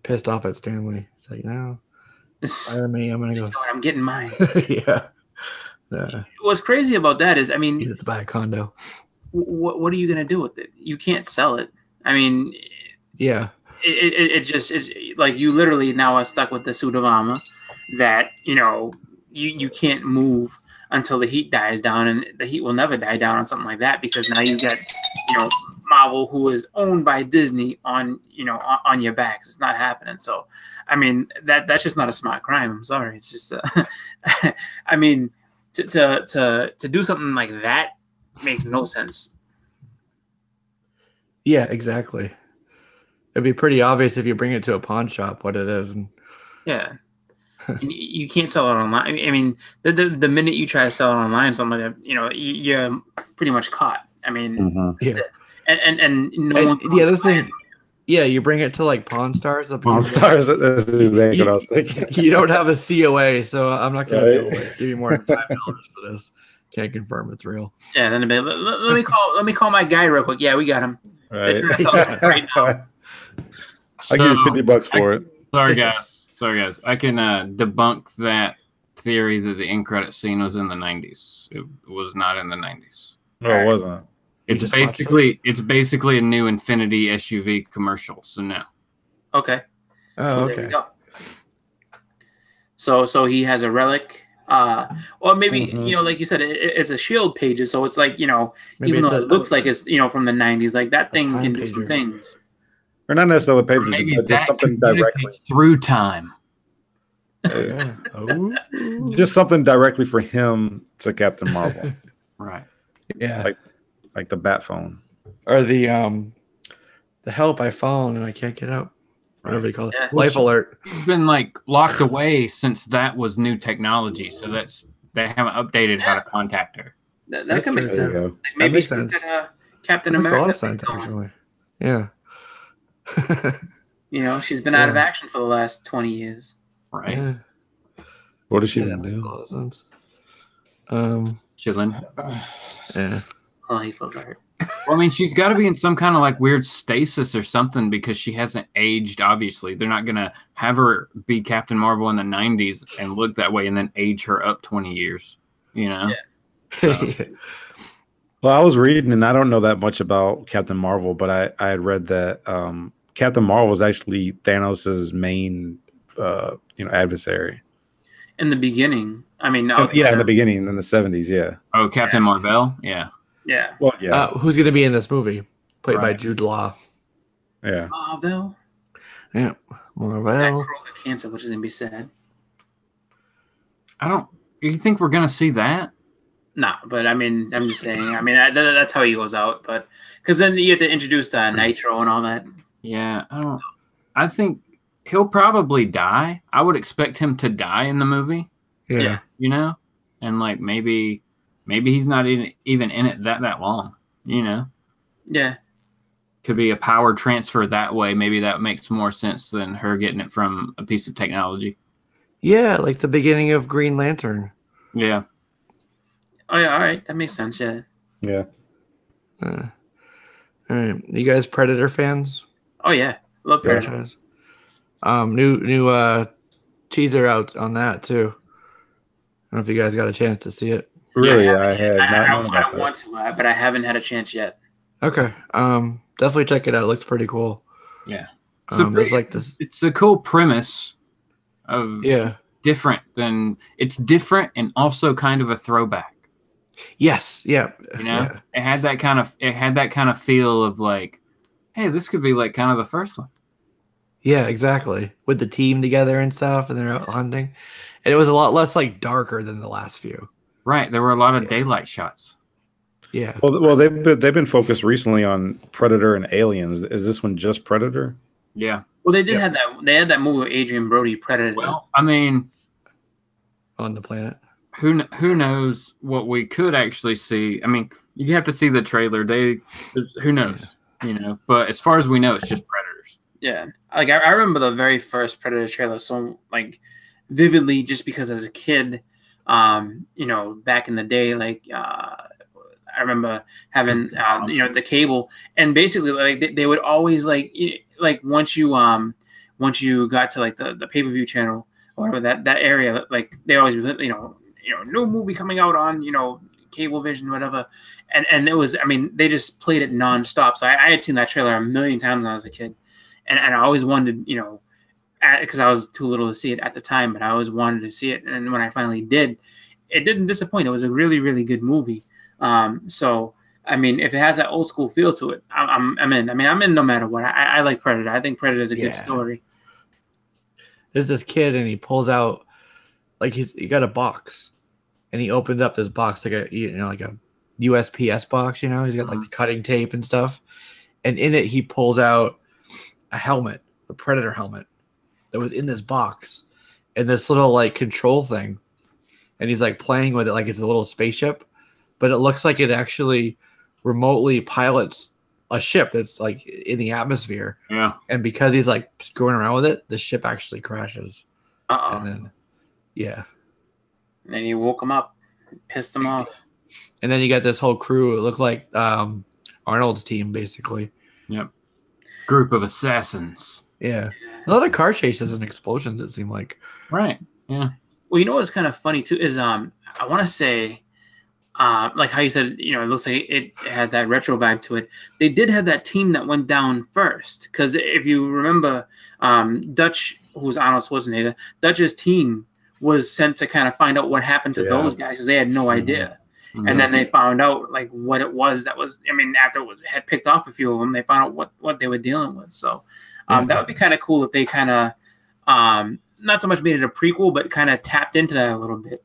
pissed off at Stanley. It's like, no, fire me. I'm gonna go. I'm getting mine. Yeah. What's crazy about that is, I mean, he's to buy a condo. What are you gonna do with it? You can't sell it. I mean, yeah. It's like you literally now are stuck with the suit of armor that you can't move until the heat dies down, and the heat will never die down on something like that, because now you get Marvel, who is owned by Disney, on your backs. It's not happening. So I mean, that's just not a smart crime. I'm sorry. It's just I mean, to do something like that makes no sense. Yeah, exactly. It'd be pretty obvious if you bring it to a pawn shop what it is. Yeah. You can't sell it online. I mean, the minute you try to sell it online, something like that, you're pretty much caught. I mean, yeah. And no one. The other thing, yeah, you bring it to like Pawn Stars. Pawn Stars. That's exactly what I was thinking. You don't have a COA, so I'm not going to be able to give you more than $5 for this. Can't confirm it's real. Yeah, then let me call my guy real quick. Yeah, we got him. Right. Right now. I'll give you $50 for it. Sorry, guys. I can debunk that theory that the end credit scene was in the 90s. It was not in the 90s. No, it wasn't. It's basically a new Infinity SUV commercial. So no. Okay. Oh, okay. So he has a relic. Or maybe like you said, it's a shield pages. So it's like even though it looks like it's from the 90s, like that thing can do some things. Or not necessarily pages, but just something directly through time. Yeah. Oh. Just something directly for him to Captain Marvel. Right. Yeah. Like the bat phone. Or the help I fallen and I can't get out. Whatever you call it. Yeah. Life alert. It's been locked away since that was new technology. So they haven't updated how to contact her. That can make sense. Like maybe that makes sense. Captain America. Makes a lot of sense, actually. Yeah. She's been out of action for the last 20 years. Right. Yeah. What does she do? Makes a lot of sense. Chilling. Yeah. Oh, he feels hurt. Well, I mean, she's got to be in some kind of weird stasis or something, because she hasn't aged. Obviously, they're not gonna have her be Captain Marvel in the 90s and look that way, and then age her up 20 years. Yeah. Well, I was reading, and I don't know that much about Captain Marvel, but I had read that Captain Marvel was actually Thanos's main adversary in the beginning. I mean, in the beginning in the 70s. Yeah. Oh, Captain Marvel. Yeah. Yeah. Well, yeah. Who's going to be in this movie? Played by Jude Law. Yeah. Marvel. Yeah. Marvel. Cancer, which is going to be sad. You think we're going to see that? No, but I mean, I'm just saying. I mean, that's how he goes out. But because then you have to introduce Nitro and all that. Yeah, I think he'll probably die. I would expect him to die in the movie. Yeah. And maybe he's not even in it that long. Yeah. Could be a power transfer that way. Maybe that makes more sense than her getting it from a piece of technology. Yeah, like the beginning of Green Lantern. Yeah. Oh yeah, all right, that makes sense. Yeah. Yeah. All right, you guys Predator fans? Oh yeah, love Predator. New teaser out on that too. I don't know if you guys got a chance to see it. Really, yeah, I had. I want to, but I haven't had a chance yet. Okay. Definitely check it out. It looks pretty cool. Yeah. There's this. It's a cool premise. Different and also kind of a throwback. Yes. Yeah. It had that kind of feel of hey, this could be kind of the first one. Yeah, exactly. With the team together and stuff, and they're out hunting, and it was a lot less darker than the last few. Right. There were a lot of daylight shots. Yeah. Well, they've been focused recently on Predator and Aliens. Is this one just Predator? Yeah. Well, they did have that. They had that movie with Adrian Brody, Predator. Well, I mean, on the planet. who knows what we could actually see? I mean, you have to see the trailer. Who knows? You know, but as far as we know, it's just Predators. Yeah, like I remember the very first Predator trailer so like vividly, just because as a kid, you know, back in the day, like I remember having you know, the cable, and basically like they would always like once you got to like the pay-per-view channel or whatever, that area, like they always, you know, new movie coming out on, you know, Cablevision, whatever. And it was, I mean, they just played it nonstop. So I had seen that trailer a million times when I was a kid. And I always wanted, you know, because I was too little to see it at the time, but I always wanted to see it. And when I finally did, it didn't disappoint. It was a really, really good movie. So, I mean, if it has that old school feel to it, I'm in. I mean, I'm in no matter what. I like Predator. I think Predator is a good story. There's this kid, and he pulls out, like, he got a box, and he opens up this box like a, you know, like a USPS box. You know, he's got like the cutting tape and stuff, and in it he pulls out a helmet, the Predator helmet, that was in this box, and this little like control thing, and he's like playing with it like it's a little spaceship, but it looks like it actually remotely pilots a ship that's like in the atmosphere. Yeah. And because he's like screwing around with it, the ship actually crashes. And then, yeah. And then he woke him up, pissed him off. And then you got this whole crew. It looked like Arnold's team, basically. Yep. Group of assassins. Yeah. A lot of car chases and explosions, it seemed like. Right. Yeah. Well, you know what's kind of funny too is I want to say, like how you said, you know, it looks like it had that retro vibe to it. They did have that team that went down first, because if you remember, Dutch, who's Arnold Schwarzenegger, Dutch's team was sent to kind of find out what happened to those guys, because they had no idea. Mm-hmm. And then they found out like what it was that was. I mean, after it had picked off a few of them, they found out what they were dealing with. So that would be kind of cool if they kind of not so much made it a prequel, but kind of tapped into that a little bit.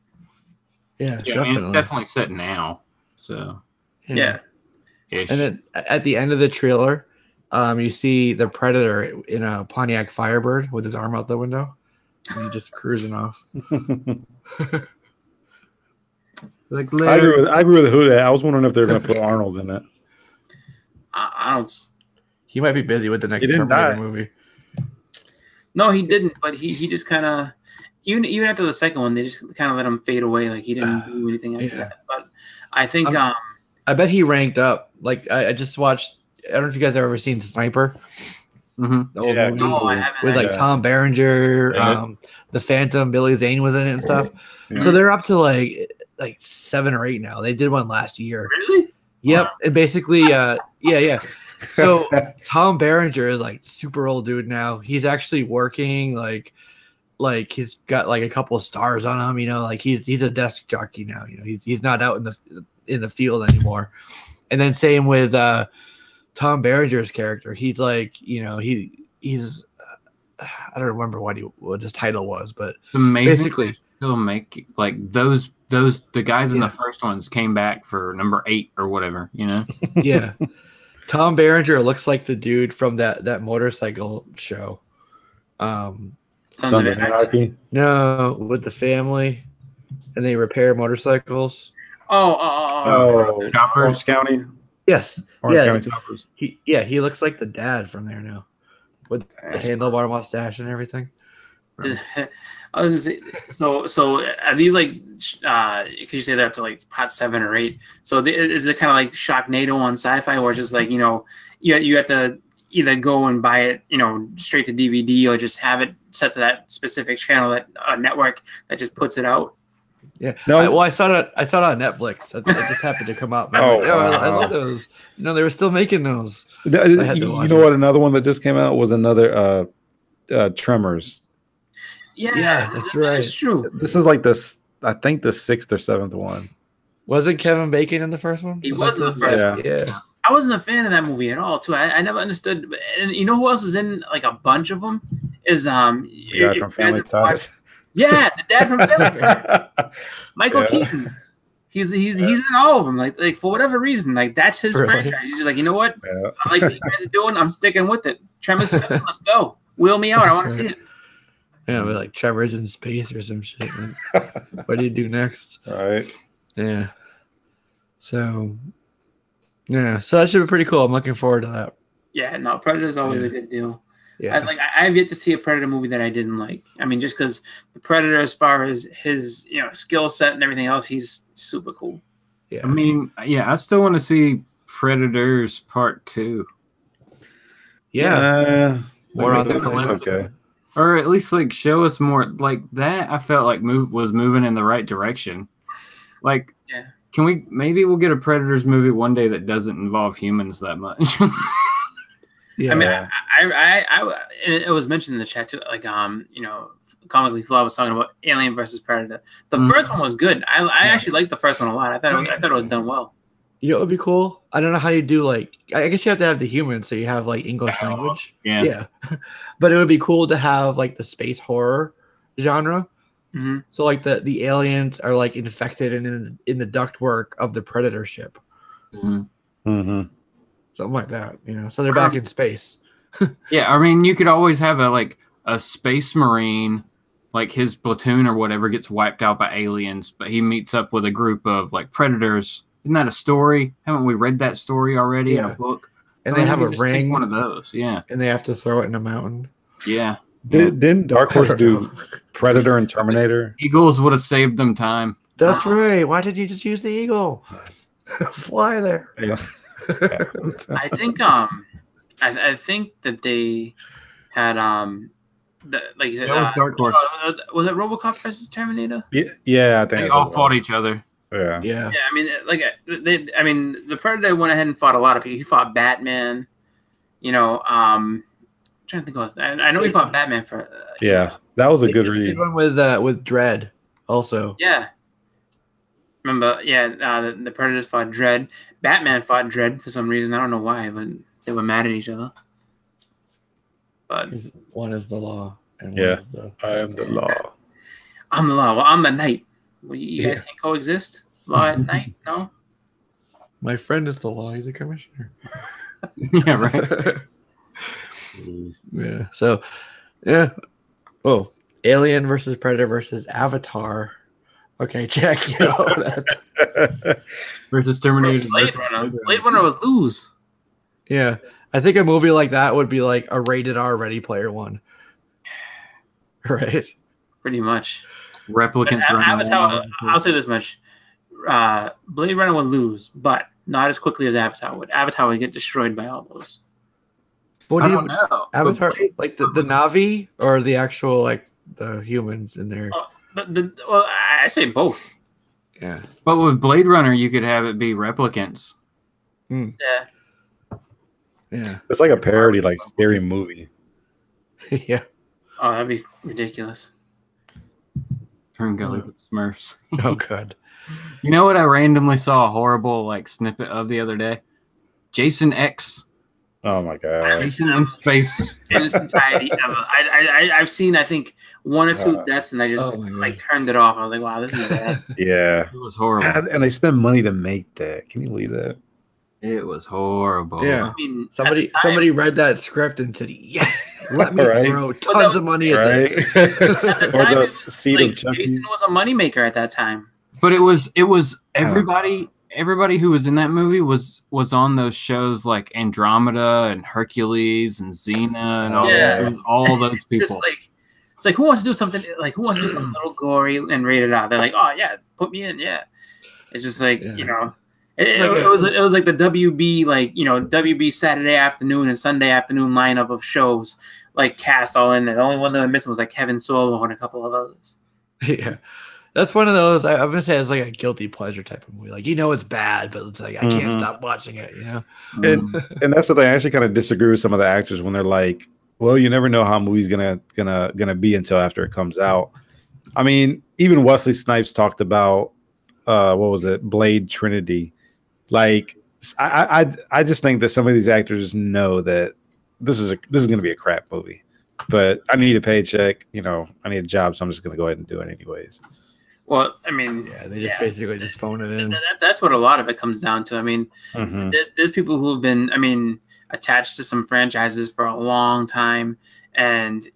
Yeah, definitely. I mean, it's definitely set now. So yeah. And then at the end of the trailer, you see the Predator in a Pontiac Firebird with his arm out the window, and he's just cruising off. Like I agree with who that. I was wondering if they're going to put Arnold in it. I don't. He might be busy with the next Terminator movie. No, he didn't. But he just kind of, even after the second one, they just kind of let him fade away. Like he didn't do anything after that. But I think I bet he ranked up. Like I just watched. I don't know if you guys have ever seen Sniper. Mm-hmm. Yeah, no, I haven't. With like Tom Berenger, the Phantom, Billy Zane was in it and stuff. Yeah. So they're up to like 7 or 8 now. They did one last year. Really? Yep. And basically, yeah. So Tom Berenger is like super old dude now. He's actually working like he's got like a couple of stars on him. You know, like he's a desk jockey now. You know, he's not out in the field anymore. And then same with Tom Berenger's character. He's like, you know, he's I don't remember what his title was, but basically still make like those the guys in the first ones came back for number 8 or whatever, you know. Yeah. Tom Berenger looks like the dude from that motorcycle show. Sons of Anarchy? No, with the family, and they repair motorcycles. Oh, Orange County. Yes. Orange County Choppers. He looks like the dad from there now, with the handlebar mustache and everything. I was gonna say, so are these like could you say they're up to like part 7 or 8? So is it kind of like Sharknado on Sci-Fi, where it's just like, you know, you have to either go and buy it, you know, straight to DVD, or just have it set to that specific channel, that network that just puts it out? Yeah. No. I saw it on Netflix. It just happened to come out. I love those. You know, they were still making those. You know what? Another one that just came out was another Tremors. Yeah, that's right. That's true. This is like this, I think the 6th or 7th one. Wasn't Kevin Bacon in the first one? He was in the first one. Yeah. I wasn't a fan of that movie at all, too. I never understood. And you know who else is in like a bunch of them? Is the guy from Family Ties. Yeah, the dad from Family Ties. Michael Keaton. He's in all of them. Like for whatever reason, like that's his franchise. He's just like, you know what? Yeah. I like what you guys are doing. I'm sticking with it. Tremors 7, let's go. Wheel me out. I want to see it. Yeah, but like Trevor's in space or some shit. What do you do next? All right. Yeah. So that should be pretty cool. I'm looking forward to that. Yeah, no, Predator's always a good deal. Yeah. I have yet to see a Predator movie that I didn't like. I mean, just because the Predator, as far as his skill set and everything else, he's super cool. Yeah. I mean, yeah, I still want to see Predators Part 2. Yeah. More on that. Okay. Or at least like show us more like that. I felt like was moving in the right direction. Like, maybe we'll get a Predators movie one day that doesn't involve humans that much. Yeah. I mean, I it was mentioned in the chat too. Like, Comically Flaw was talking about Alien versus Predator. The first one was good. I actually liked the first one a lot. I thought it was done well. You know what would be cool? I don't know how you do like. I guess you have to have the humans, so you have like English language. Yeah. But it would be cool to have like the space horror genre. Mm-hmm. So like the aliens are like infected and in the ductwork of the Predator ship. Mm-hmm. Something like that, So they're back in space. Yeah, I mean, you could always have a space marine, like his platoon or whatever gets wiped out by aliens, but he meets up with a group of like predators. Isn't that a story? Haven't we read that story already in a book? And they have a ring. One of those, and they have to throw it in a mountain. Yeah. Didn't Dark Horse do Predator and Terminator? Eagles would have saved them time. That's right. Why did you just use the eagle? Fly there. Yeah. I think I think that they had like you said, that was Dark Horse. Was it RoboCop versus Terminator? Yeah, I think they all fought each other. Yeah. I mean, the Predator went ahead and fought a lot of people. He fought Batman. I'm trying to think of. I know he fought Batman for. That was a good read. Did one with Dredd also. Yeah. Remember? Yeah, the Predators fought Dredd. Batman fought Dredd for some reason. I don't know why, but they were mad at each other. But one is the law, and I am the law. I'm the law. Well, I'm the knight. Well, you guys can coexist. Law at night? No. My friend is the law. He's a commissioner. Yeah, right. Yeah. So, yeah. Oh, Alien versus Predator versus Avatar. Okay, check. Versus Terminator. Blade Runner would lose. Yeah, I think a movie like that would be like a rated R Ready Player One. Right. Pretty much. Replicants. Avatar. I'll say this much: Blade Runner would lose, but not as quickly as Avatar would. Avatar would get destroyed by all those. What do you know? Avatar, like the Na'vi or the actual like the humans in there? Well, I say both. Yeah. But with Blade Runner, you could have it be replicants. Yeah. It's like a parody, like scary movie. Yeah. Oh, that'd be ridiculous. Turn Gully with Smurfs. Oh, God. You know what I randomly saw a horrible like snippet of the other day? Jason X. Oh my God! Jason in space. In its entirety. I've seen I think one or two deaths, and I just turned it off. I was like, wow, this is bad. Yeah, it was horrible. And they spent money to make that. Can you believe that? It was horrible. Yeah. I mean, somebody read that script and said, "Yes, let me throw tons of money at this." Or the seed of Chucky. Jason was a moneymaker at that time. But it was everybody. Everybody who was in that movie was on those shows like Andromeda and Hercules and Xena and all those people. It's like who wants to do something a little gory and rated R? They're like, oh yeah, put me in, yeah. It's just like it was like the WB WB Saturday afternoon and Sunday afternoon lineup of shows like cast all in there. The only one that I missed was like Kevin Sorbo and a couple of others. Yeah. That's one of those, I'm going to say it's like a guilty pleasure type of movie. Like, it's bad, but it's like, I can't stop watching it, And that's the thing. I actually kind of disagree with some of the actors when they're like, well, you never know how a movie's gonna be until after it comes out. I mean, even Wesley Snipes talked about, what was it? Blade Trinity. Like, I just think that some of these actors know that this is going to be a crap movie, but I need a paycheck. I need a job, so I'm just going to go ahead and do it anyways. Well, I mean, they just basically just phone it in. That's what a lot of it comes down to. I mean, there's people who have been, attached to some franchises for a long time, and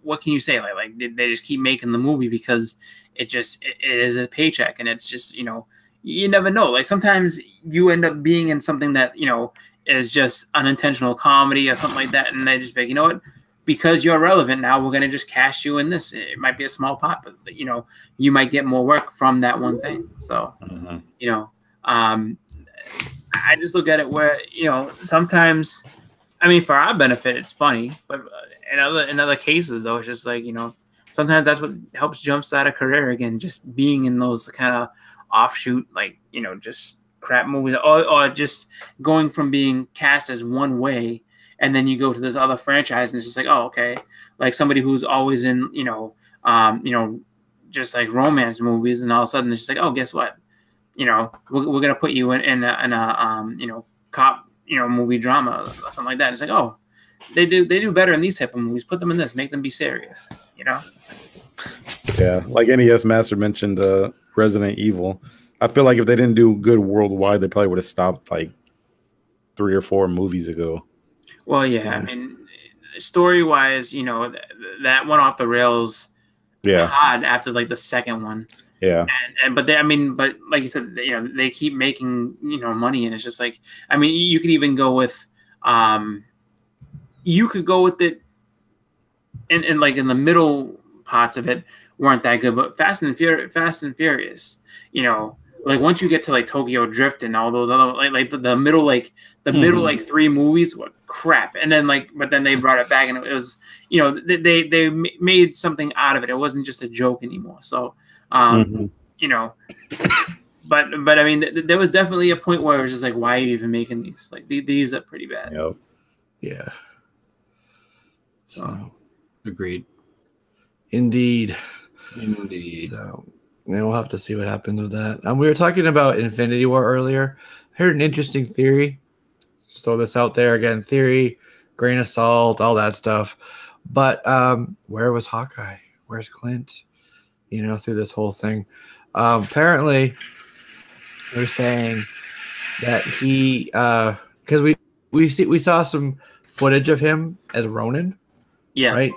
what can you say? Like they just keep making the movie because it is a paycheck, and it's just, you know, you never know. Like sometimes you end up being in something that, you know, is just unintentional comedy or something like that, and they just be like, you know what? Because you're relevant now, we're gonna just cast you in this. It might be a small pot, but you know, you might get more work from that one thing. So, you know, I just look at it where, you know, sometimes, I mean, for our benefit, it's funny, but in other cases, though, it's just like, you know, sometimes that's what helps jumpstart a career again, just being in those kind of offshoot, like, you know, just crap movies, or just going from being cast as one way, and then you go to this other franchise, and it's just like, oh, okay, like somebody who's always in, you know, just like romance movies, and all of a sudden it's just like, oh, guess what? You know, we're gonna put you in a you know, cop, you know, movie drama or something like that. It's like, oh, they do better in these type of movies. Put them in this, make them be serious. You know? Yeah, like NES Master mentioned, Resident Evil. I feel like if they didn't do good worldwide, they probably would have stopped like 3 or 4 movies ago. Well, yeah, I mean, story wise, you know, that went off the rails. Yeah, hard after like the second one. Yeah, but like you said, you know, they keep making, you know, money, and it's just like, I mean, you could even go with, you could go with it, and like in the middle parts of it weren't that good, but Fast and Furious, you know, like once you get to like Tokyo Drift and all those other like the middle middle like 3 movies were crap, and then but then they brought it back, and it was, you know, they made something out of it. It wasn't just a joke anymore. So. You know, but I mean, there was definitely a point where it was just like, why are you even making these? Like these are pretty bad. Yep. Yeah. So, agreed. Indeed. So, and we'll have to see what happens with that. We were talking about Infinity War earlier. I heard an interesting theory. Just throw this out there again. Theory, grain of salt, all that stuff. But where was Hawkeye? Where's Clint? You know, through this whole thing. Apparently, they're saying that he, because we saw some footage of him as Ronin, right,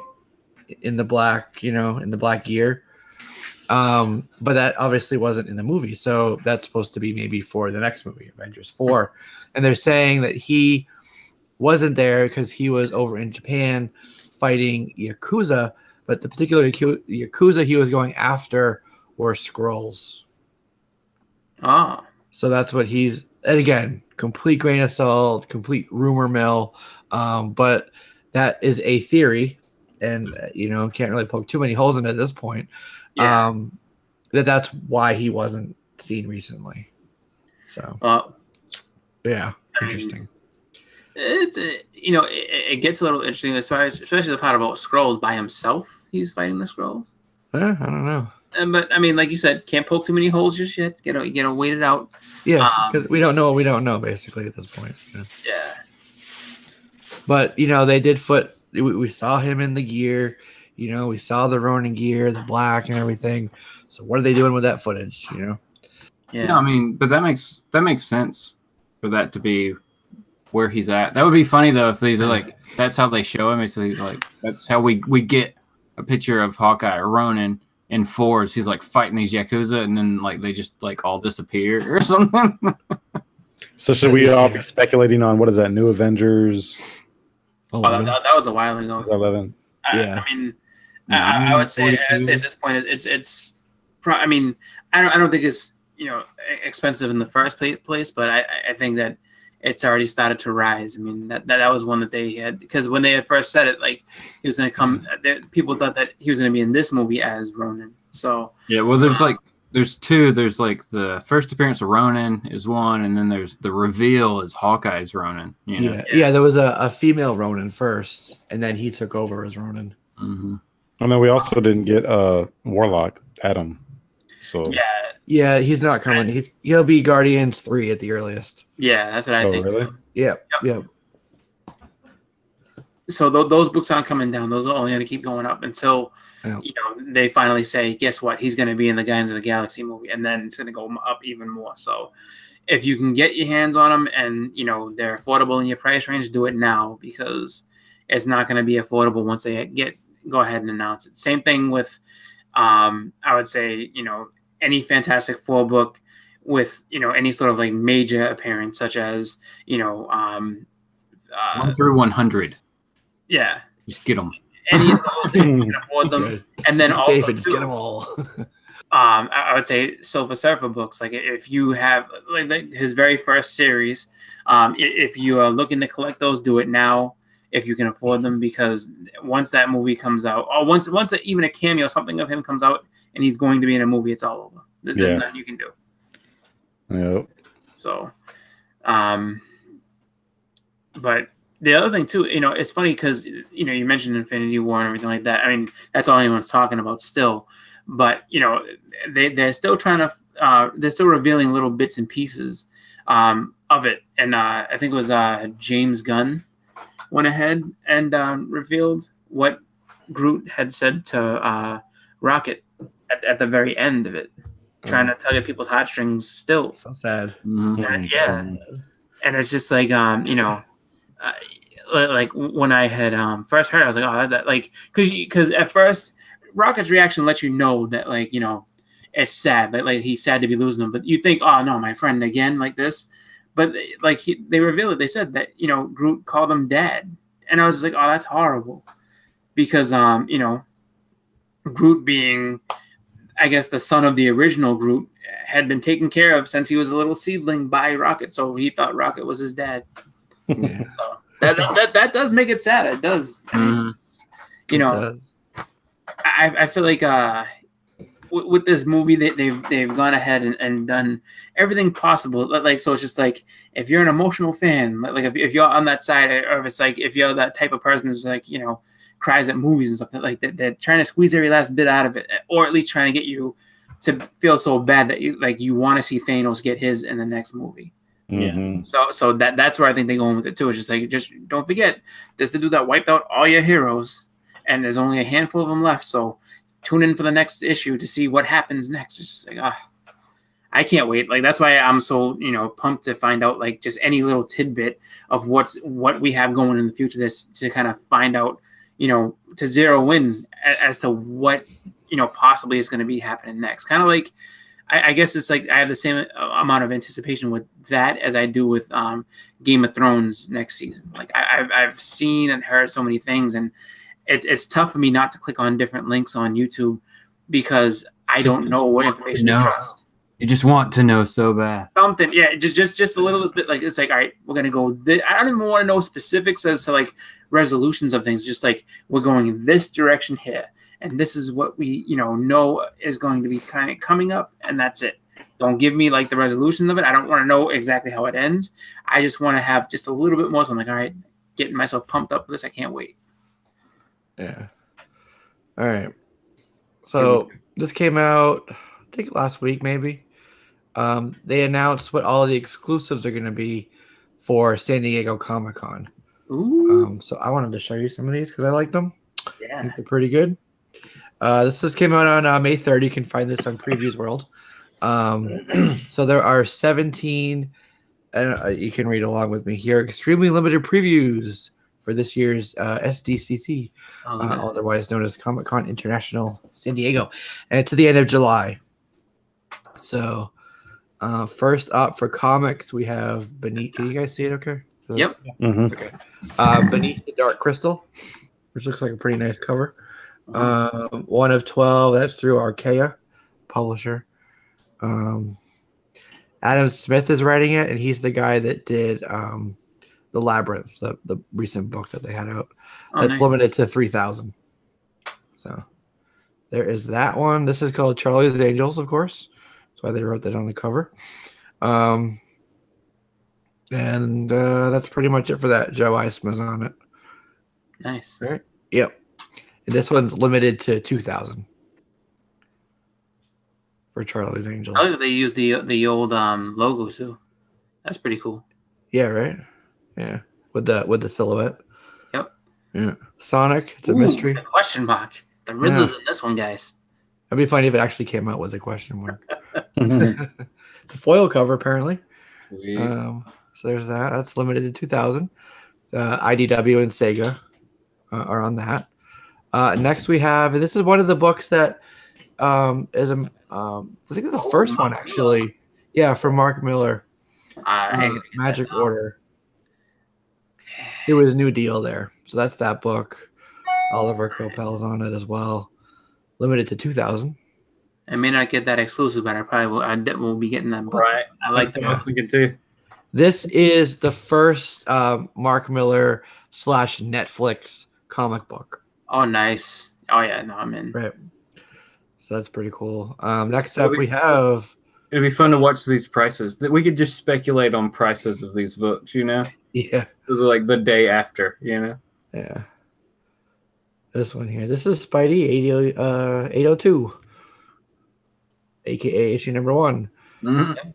in the black, you know, in the black gear. But that obviously wasn't in the movie, so that's supposed to be maybe for the next movie, Avengers 4. And they're saying that he wasn't there because he was over in Japan fighting Yakuza. But the particular Yakuza he was going after were Skrulls. Ah. So that's what he's... And again, complete grain of salt, complete rumor mill. But that is a theory. And, you know, can't really poke too many holes in it at this point. Yeah. That's why he wasn't seen recently. So, yeah, interesting. You know, it gets a little interesting, especially the part about Skrulls by himself. He's fighting the Skrulls. I don't know. But I mean, like you said, can't poke too many holes just yet. You know, wait it out. Yeah, because we don't know what we don't know basically at this point. Yeah. But you know, they did we saw him in the gear. You know, we saw the Ronin gear, the black and everything. So what are they doing with that footage? You know. Yeah, no, I mean, but that makes sense for that to be where he's at. That would be funny though if these are like that's how they show him. It's like that's how we get a picture of Hawkeye or Ronin in 4s. He's like fighting these Yakuza, and then like they just like all disappear or something. So should we all be speculating on what is that new Avengers? That was a while ago. 11. Yeah. I mean, I would say at this point it's. I mean, I don't think it's, you know, expensive in the first place, but I think that it's already started to rise. I mean, that was one that they had, because when they had first said it, like he was going to come, people thought that he was going to be in this movie as Ronin. So yeah, well, there's 2. There's like the first appearance of Ronin is one, and then there's the reveal is Hawkeye's Ronin. You know? Yeah. There was a female Ronin first, and then he took over as Ronin. Mm-hmm. And then we also didn't get Warlock Adam. So yeah, he's not coming. He'll be Guardians 3 at the earliest. Yeah, that's what I think. Really? So. Yep. So those books aren't coming down. Those are only going to keep going up until you know, they finally say, guess what? He's going to be in the Guardians of the Galaxy movie, and then it's going to go up even more. So if you can get your hands on them and, you know, they're affordable in your price range, do it now, because it's not going to be affordable once they get go ahead and announce it. Same thing with, I would say, any Fantastic Four book with, any sort of like major appearance, such as, 1 through 100. Yeah. Just get them. Any of those, you can afford them. And then also, safe and just get them all. I would say Silver Surfer books. Like if you have like his very first series, if you are looking to collect those, do it now if you can afford them, because once that movie comes out, or once even a cameo, something of him comes out, and he's going to be in a movie, it's all over. There's nothing you can do. Yep. So, but the other thing too, it's funny because you mentioned Infinity War and everything like that. I mean, that's all anyone's talking about still. But they're still trying to they're still revealing little bits and pieces of it, and I think it was James Gunn went ahead and revealed what Groot had said to Rocket at the very end of it, trying to tug at people's heartstrings. Still, so sad. And, and it's just like like when I had first heard it, I was like, oh, that like because at first Rocket's reaction lets you know that like it's sad, like he's sad to be losing them, but you think, oh no, my friend again like this. But like they revealed it. They said that Groot called him dad, and I was like, oh, that's horrible, because Groot being, I guess, the son of the original Groot, had been taken care of since he was a little seedling by Rocket, so he thought Rocket was his dad. Yeah. So that does make it sad. It does. I mean, I feel like with this movie they've gone ahead and done everything possible. Like, so it's just like, if you're an emotional fan, like if you're on that side, or if it's like if you're that type of person who's like cries at movies and stuff like that, they're trying to squeeze every last bit out of it, or at least trying to get you to feel so bad that you want to see Thanos get his in the next movie. Mm-hmm. So that's where I think they're going with it too. It's just like, just don't forget, this the dude that wiped out all your heroes, and there's only a handful of them left. So tune in for the next issue to see what happens next. It's just like, I can't wait. Like, that's why I'm so pumped to find out like just any little tidbit of what we have going in the future. This to kind of find out, to zero in as to what possibly is going to be happening next. Kind of like, I guess it's like I have the same amount of anticipation with that as I do with Game of Thrones next season. Like I've seen and heard so many things, and it's tough for me not to click on different links on YouTube because I don't know what information to trust. You just want to know so bad. Something, yeah, just a little bit. Like, it's like, all right, we're gonna go. I don't even want to know specifics as to like resolutions of things. Just like, we're going in this direction here, and this is what we know is going to be kind of coming up, and that's it. Don't give me like the resolutions of it. I don't want to know exactly how it ends. I just want to have just a little bit more. So I'm like, all right, getting myself pumped up for this. I can't wait. Yeah. All right. So this came out, I think last week, maybe. They announced what all the exclusives are going to be for San Diego Comic-Con. Ooh. So I wanted to show you some of these because I like them. Yeah. I think they're pretty good. This just came out on May 3rd. You can find this on Previews World. So there are 17, and you can read along with me here, extremely limited previews for this year's SDCC, otherwise known as Comic-Con International San Diego. And it's at the end of July. So first up for comics, we have Beneath. Can you guys see it okay? Yep. Mm-hmm. Okay. Beneath the Dark Crystal, which looks like a pretty nice cover. 1 of 12. That's through Archaea publisher. Adam Smith is writing it, and he's the guy that did The Labyrinth, the recent book that they had out. That's nice. Limited to 3,000. So there is that one. This is called Charlie's Angels, of course. That's why they wrote that on the cover. And that's pretty much it for that. Joe Eisman's on it. Nice. Right? Yep. And this one's limited to 2,000 for Charlie's Angels. I like that they use the old logo too. That's pretty cool. Yeah, right? Yeah. With the silhouette. Yep. Yeah. Sonic, it's a mystery. The question mark. The Riddler's in this one, guys. That'd be funny if it actually came out with a question mark. It's a foil cover, apparently. So there's that. That's limited to 2,000. IDW and Sega are on that. Next we have, and this is one of the books that is I think it's the first one actually. Yeah, from Mark Miller. Magic Order. It was New Deal there, so that's that book. Oliver Coipel's on it as well. Limited to 2,000. I may not get that exclusive, but I probably will. I will be getting that book. Right. I like that. I was thinking too. This is the first Mark Miller / Netflix comic book. Oh, nice. Oh yeah, no, I'm in. Right. So that's pretty cool. Next up, we have. It'd be fun to watch these prices. That we could just speculate on prices of these books, you know? Yeah. Like the day after, you know? Yeah. This one here. This is Spidey 802, aka issue number 1. Mm-hmm.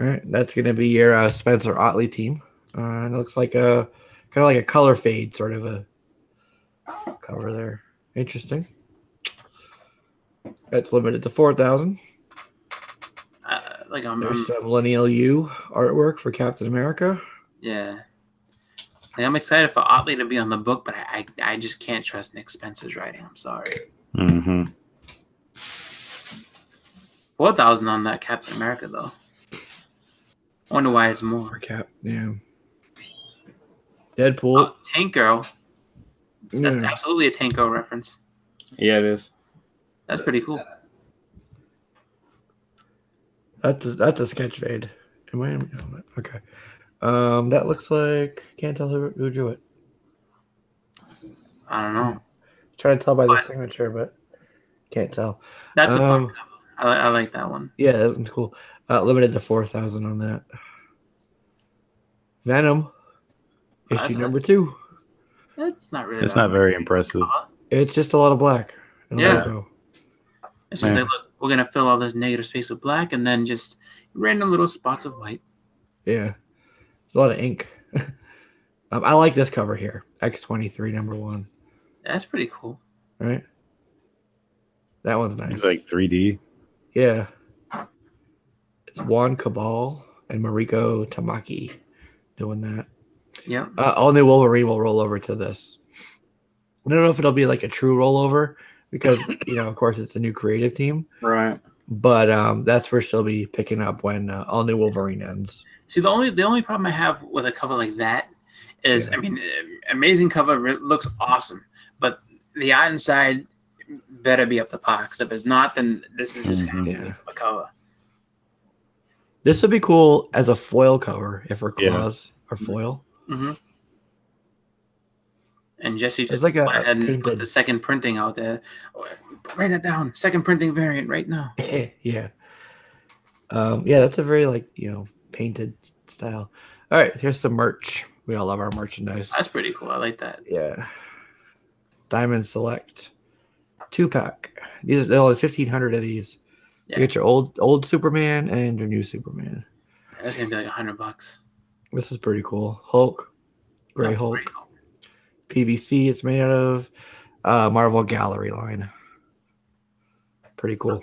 All right, that's gonna be your Spencer Otley team. And it looks like a kind of like a color fade sort of a cover there. Interesting. That's limited to 4,000. There's some Millennial U artwork for Captain America. Yeah. Like, I'm excited for Otley to be on the book, but I just can't trust Nick Spencer's writing. I'm sorry. 4,000 on that Captain America though. I wonder why it's more. For Cap, yeah. Deadpool. Tank Girl. That's absolutely a Tank Girl reference. Yeah, it is. That's pretty cool. That's a sketch fade. Okay. That looks like can't tell who drew it. I don't know. Trying to tell by the signature, but can't tell. That's a fun cover. I like that one. Yeah, that one's cool. Limited to 4,000 on that. Venom, issue number 2. It's not really. It's not very impressive. It's just a lot of black. Yeah. It's just like, look, we're gonna fill all this negative space with black, and then just random little spots of white. Yeah, it's a lot of ink. I like this cover here. X-23 number 1. That's pretty cool. Right. That one's nice. It's like 3D. Yeah. It's Juan Cabal and Mariko Tamaki doing that. Yeah. All New Wolverine will roll over to this. I don't know if it'll be like a true rollover because, of course, it's a new creative team. Right. But that's where she'll be picking up when All New Wolverine ends. See, the only problem I have with a cover like that is, I mean, amazing cover, looks awesome, but the art inside better be up to par. Because if it's not, then this is just kind of a cover. This would be cool as a foil cover if her claws are foil. Mm-hmm. And Jesse just like went ahead and put the second printing out there. Write that down. Second printing variant right now. Yeah. That's a very painted style. All right, here's some merch. We all love our merchandise. That's pretty cool. I like that. Yeah. Diamond Select 2-pack. These are only 1,500 of these. So you get your old Superman and your new Superman. That's gonna be like $100. This is pretty cool. Hulk, Gray Hulk. PVC. It's made out of Marvel Gallery line. Pretty cool.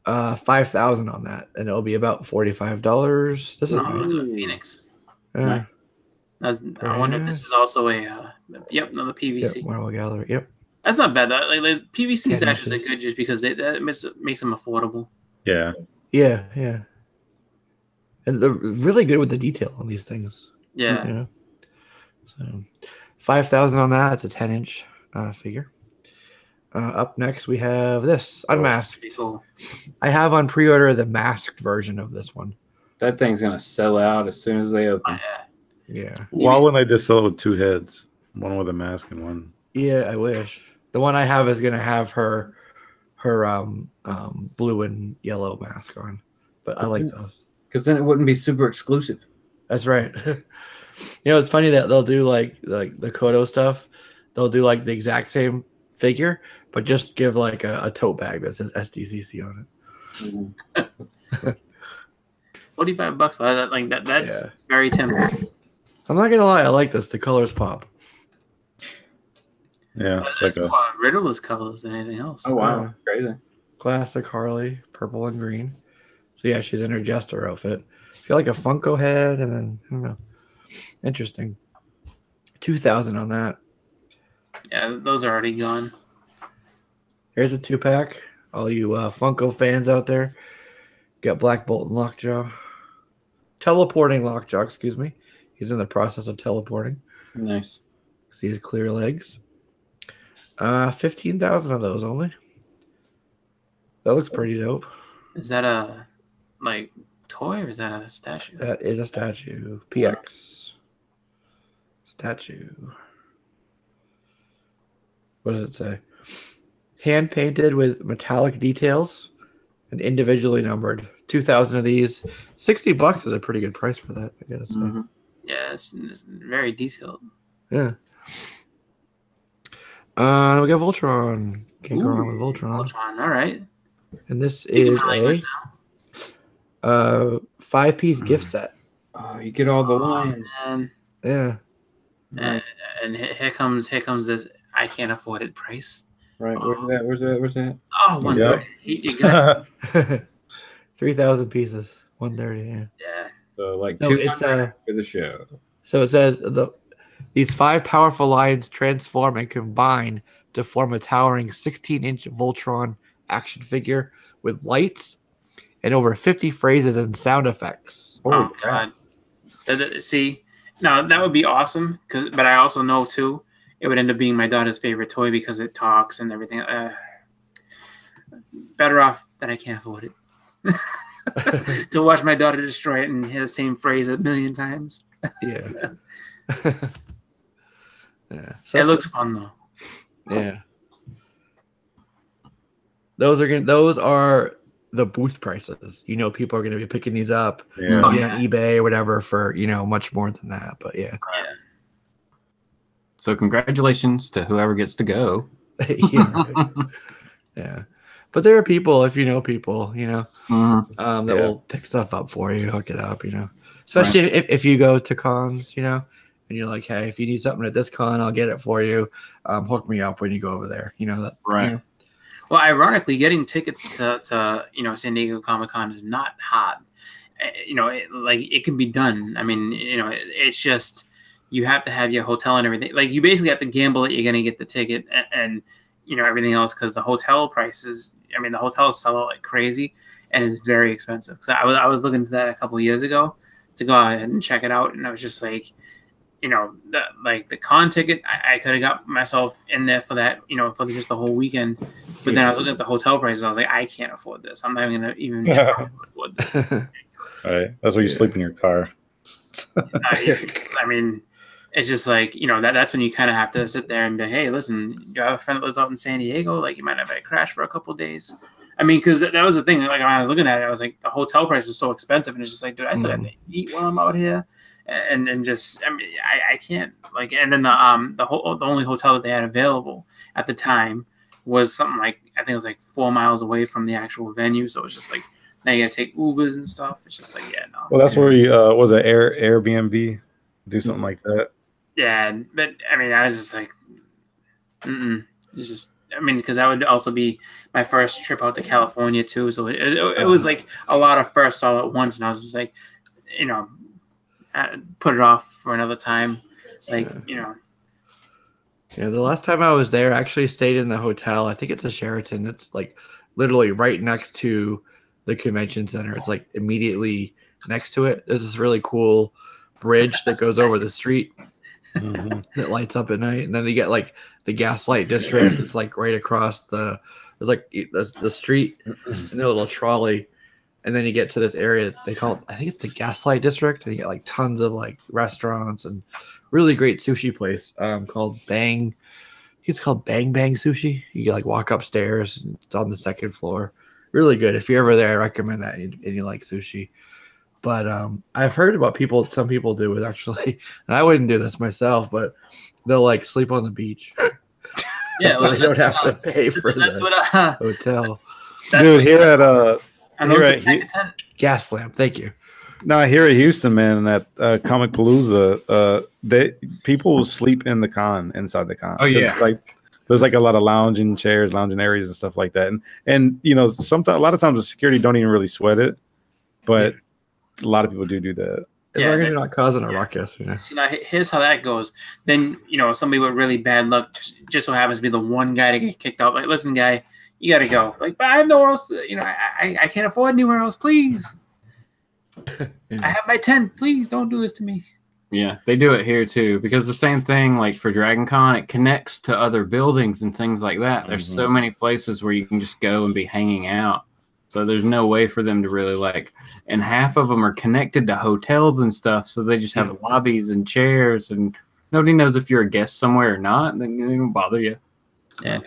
5,000 on that, and it'll be about $45. This is nice. Phoenix. Yeah. I wonder if this is also another PVC. Yep, Marvel Gallery. Yep. That's not bad. Like PVC stashes are good just because that makes them affordable. Yeah. Yeah. And they're really good with the detail on these things. Yeah. So 5,000 on that. It's a 10-inch figure. Up next, we have this Unmasked. Cool. I have on pre-order the masked version of this one. That thing's gonna sell out as soon as they open. Yeah. Why wouldn't they just sell it with 2 heads? One with a mask and one. Yeah, I wish. The one I have is gonna have her blue and yellow mask on, but I like those because then it wouldn't be super exclusive. That's right. It's funny that they'll do like the Kodo stuff. They'll do like the exact same figure, but just give like a tote bag that says SDCC on it. $45. That's very tempting. I'm not gonna lie, I like this. The colors pop. Yeah, it's like more Riddler's colors than anything else. Oh wow, crazy! Classic Harley, purple and green. So yeah, she's in her Jester outfit. She's got like a Funko head, and then I don't know. Interesting. 2,000 on that. Yeah, those are already gone. Here's a 2-pack. All you Funko fans out there, got Black Bolt and Lockjaw. Teleporting Lockjaw, excuse me. He's in the process of teleporting. Nice. See his clear legs. 15,000 of those only. That looks pretty dope. Is that a toy or is that a statue? That is a statue. PX. Statue. What does it say? Hand painted with metallic details and individually numbered. 2,000 of these. $60 is a pretty good price for that, I gotta say. Mm-hmm. Yeah, it's very detailed. Yeah. We got Voltron. Can't go wrong with Voltron. Voltron, all right. And this is a 5-piece gift set. Oh, you get all the lines. Yeah. And here comes this I can't afford it price. Right. Where's that? Oh, 130. You got 3,000 pieces. 130. Yeah. Yeah. So like no, it's for the show. So it says these 5 powerful lines transform and combine to form a towering 16-inch Voltron action figure with lights and over 50 phrases and sound effects. Oh God! See, now that would be awesome. But I also know too, it would end up being my daughter's favorite toy because it talks and everything. Better off that I can't afford it. To watch my daughter destroy it and hear the same phrase a million times. Yeah. Yeah. So it looks fun though. Yeah. Those are the booth prices. People are going to be picking these up on eBay or whatever for, much more than that. But yeah. So congratulations to whoever gets to go. Yeah. Right. Yeah. But there are people, if you know people, that will pick stuff up for you, hook it up, Especially if you go to cons, and you're like, hey, if you need something at this con, I'll get it for you. Hook me up when you go over there. That. Right. Well, ironically, getting tickets to San Diego Comic-Con is not hard. It can be done. I mean, it's just you have to have your hotel and everything. Like you basically have to gamble that you're going to get the ticket and everything else because the hotel prices. I mean, the hotels sell out like crazy and it's very expensive. So I was looking into that a couple of years ago to go ahead and check it out, and I was just like, the con ticket, I could have got myself in there for that, for just the whole weekend. But then I was looking at the hotel prices. I was like, I can't afford this. I'm not even going to even try to afford this. All right. That's why you sleep in your car. I mean, it's just like, that's when you kind of have to sit there and be, hey, listen, do you have a friend that lives out in San Diego? Like, you might have a crash for a couple of days. I mean, because that was the thing. Like, when I was looking at it, I was like, the hotel price was so expensive. And it's just like, dude, I still have to eat while I'm out here. And just, I mean, I can't, like, and then the only hotel that they had available at the time was something like, I think it was like 4 miles away from the actual venue. So it's just like, now you got to take Ubers and stuff. It's just like, yeah, no. Well, that's where you, was it Airbnb? Do something like that. Yeah. But I mean, I was just like, it's just, I mean, because that would also be my first trip out to California too. So it was like a lot of firsts all at once. And I was just like, put it off for another time. Like, Yeah, the last time I was there, I actually stayed in the hotel. I think it's a Sheraton. It's like literally right next to the convention center. It's like immediately next to it. There's this really cool bridge that goes over the street that lights up at night. And then you get like the Gaslight District. It's like right across there's like the street and the little trolley. And then you get to this area they call it, I think it's the Gaslight District, and you get like tons of like restaurants and really great sushi place called Bang. I think it's called Bang Bang Sushi. You can like walk upstairs and it's on the second floor. Really good. If you're ever there, I recommend that and you like sushi. But I've heard about some people do it actually, and I wouldn't do this myself, but they'll like sleep on the beach. Yeah, so they don't have to pay for the hotel. Dude, here at Gas Lamp, thank you. No, here at Houston, man, at Comic Palooza, people will sleep in the con, inside the con. Oh yeah, like there's like a lot of lounging chairs, lounging areas, and stuff like that. And sometimes a lot of times the security don't even really sweat it, but a lot of people do that. As long as you're not causing a ruckus, here's how that goes. Then, somebody with really bad luck just so happens to be the one guy to get kicked out. Like, listen, guy, you got to go. Like, but I have nowhere else. I can't afford anywhere else. Please. I have my tent. Please don't do this to me. Yeah, they do it here too, because the same thing, like for Dragon Con, it connects to other buildings and things like that. There's so many places where you can just go and be hanging out. So there's no way for them to really and half of them are connected to hotels and stuff. So they just have lobbies and chairs, and nobody knows if you're a guest somewhere or not. Then they don't bother you. And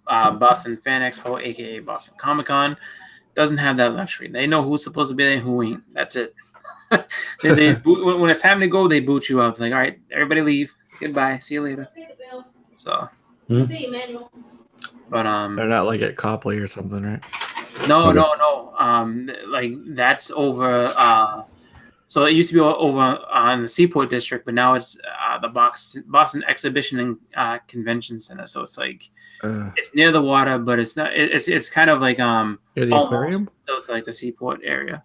Boston Fan Expo, aka Boston Comic Con, doesn't have that luxury. They know who's supposed to be there and who ain't. That's it. When it's time to go, they boot you up. Like, all right, everybody leave. Goodbye. See you later. So, but they're not like at Copley or something, right? No. Like that's over. So it used to be over on the Seaport District, but now it's the Boston Exhibition and Convention Center. So it's like it's near the water, but it's not. It's kind of like near the aquarium, like the Seaport area.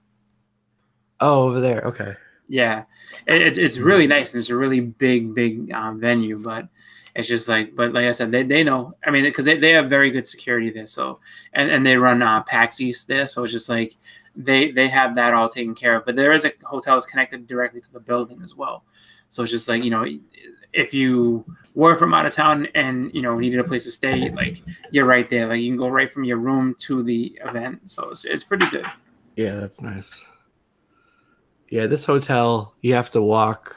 Oh, over there. Okay. Yeah, it's really nice, and it's a really big venue. But it's just like I said, they know. I mean, because they have very good security there. So and they run PAX East there. So it's just like they have that all taken care of. But there is a hotel that's connected directly to the building as well. So it's just like, if you were from out of town and needed a place to stay, like you're right there. Like you can go right from your room to the event. So it's pretty good. Yeah, that's nice. Yeah, this hotel, you have to walk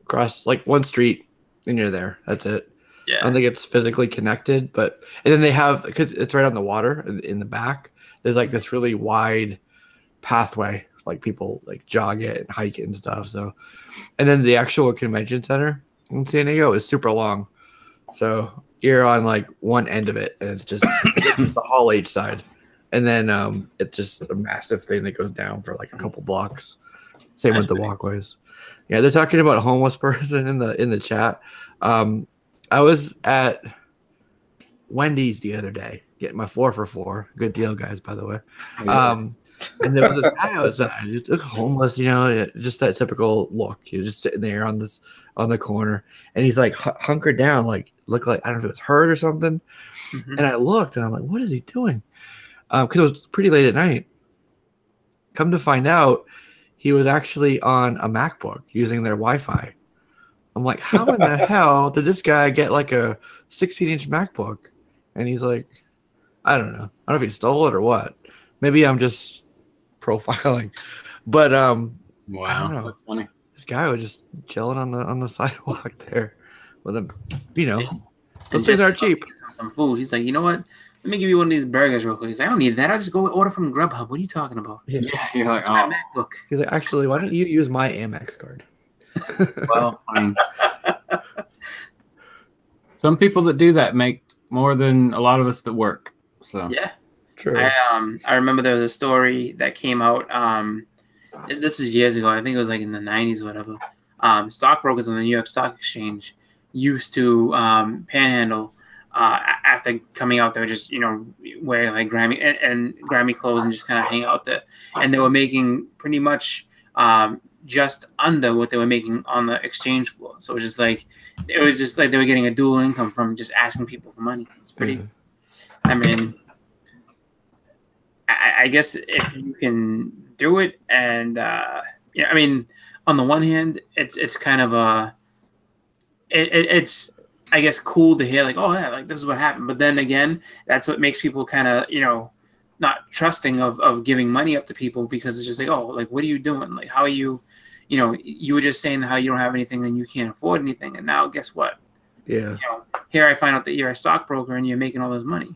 across like one street and you're there. That's it. Yeah. I don't think it's physically connected, and then they have, because it's right on the water in the back, there's like this really wide pathway, like people like jog it and hike it and stuff. So, and then the actual convention center in San Diego is super long. So you're on like one end of it and it's just the Hall H side. And then it's just a massive thing that goes down for like a couple blocks. Same with the walkways. Yeah, they're talking about a homeless person in the chat. I was at Wendy's the other day getting my 4 for $4. Good deal, guys, by the way. And there was this guy outside. He looked homeless, just that typical look. You're just sitting there on the corner, and he's like hunkered down, like looked like, I don't know if it was hurt or something. Mm-hmm. And I looked, and I'm like, what is he doing? Because it was pretty late at night. Come to find out, he was actually on a MacBook using their Wi-Fi. I'm like, how in the hell did this guy get like a 16-inch MacBook? And he's like, I don't know. I don't know if he stole it or what. Maybe I'm just profiling. But wow, I don't know. That's funny. This guy was just chilling on the sidewalk there with him. Those things aren't cheap. Some food. He's like, you know what? Let me give you one of these burgers real quick. He's like, I don't need that. I'll just go order from Grubhub. What are you talking about? Yeah, you're like, oh. MacBook. He's like, actually, why don't you use my Amex card? Well, some people that do that make more than a lot of us that work. So yeah, true. I remember there was a story that came out. This is years ago. I think it was like in the 90s or whatever. Stockbrokers on the New York Stock Exchange used to panhandle. After coming out there, just wear like Grammy and Grammy clothes and just kind of hang out there, and they were making pretty much just under what they were making on the exchange floor. So it was just like they were getting a dual income from just asking people for money. It's pretty. Mm-hmm. I mean, I guess if you can do it, and I mean, on the one hand, it's kind of it's. I guess cool to hear like, oh yeah, like this is what happened. But then again, that's what makes people kind of, not trusting of giving money up to people, because it's just like, oh, like, what are you doing? Like, how are you, you were just saying how you don't have anything and you can't afford anything. And now guess what? Yeah. Here I find out that you're a stockbroker and you're making all this money.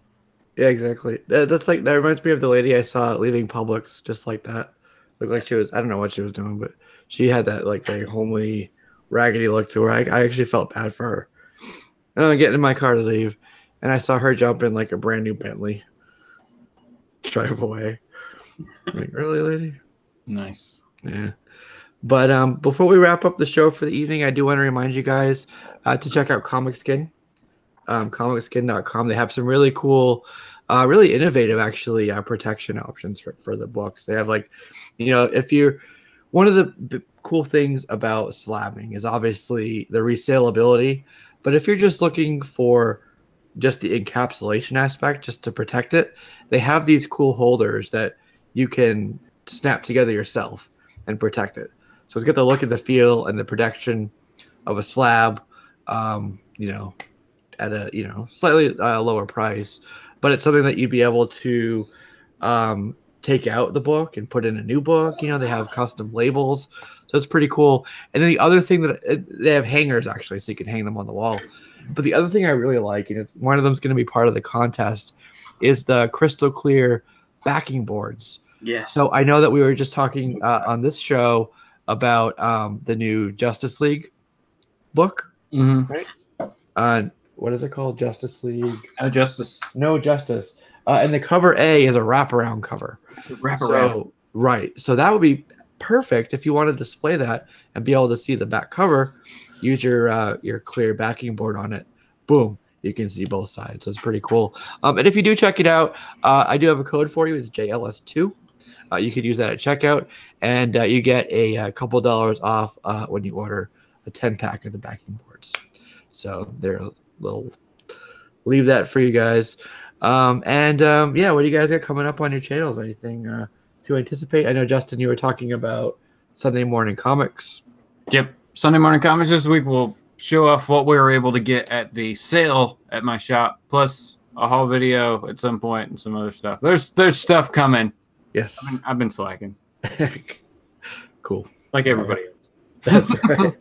Yeah, exactly. That reminds me of the lady I saw leaving Publix, just like that. Looked like she was, I don't know what she was doing, but she had that like very homely, raggedy look to her. I actually felt bad for her. And I'm getting in my car to leave, and I saw her jump in like a brand new Bentley. Drive away. I'm like, really, lady? Nice. Yeah. But before we wrap up the show for the evening, I do want to remind you guys to check out Comic Skin. ComicSkin.com. They have some really cool, really innovative, actually, protection options for the books. They have like, if you're one of the cool things about slabbing is obviously the resaleability. But if you're just looking for just the encapsulation aspect, just to protect it, they have these cool holders that you can snap together yourself and protect it. So it's got the look and the feel and the protection of a slab, you know, at a, you know, slightly lower price, but it's something that you'd be able to take out the book and put in a new book. You know, they have custom labels, so it's pretty cool. And then the other thing that they have hangers actually, so you can hang them on the wall. But the other thing I really like, and it's one of them is going to be part of the contest, is the crystal clear backing boards. Yes. So I know that we were just talking on this show about the new Justice League book, right? What is it called? Justice League? Justice. No Justice. And the cover A is a wraparound cover. It's a wraparound. So, right. So that would be perfect if you want to display that and be able to see the back cover. Use your clear backing board on it. Boom. You can see both sides. So it's pretty cool. And if you do check it out, I do have a code for you. It's JLS2. You could use that at checkout, and you get a couple dollars off when you order a 10-pack of the backing boards. So they're a little. Leave that for you guys. Yeah, what do you guys got coming up on your channels? Anything to anticipate? I know, Justin, you were talking about Sunday morning comics. Yep. Sunday morning comics this week will show off what we were able to get at the sale at my shop, plus a haul video at some point and some other stuff. There's stuff coming. Yes. I've been slacking. Cool. Like everybody else. That's right.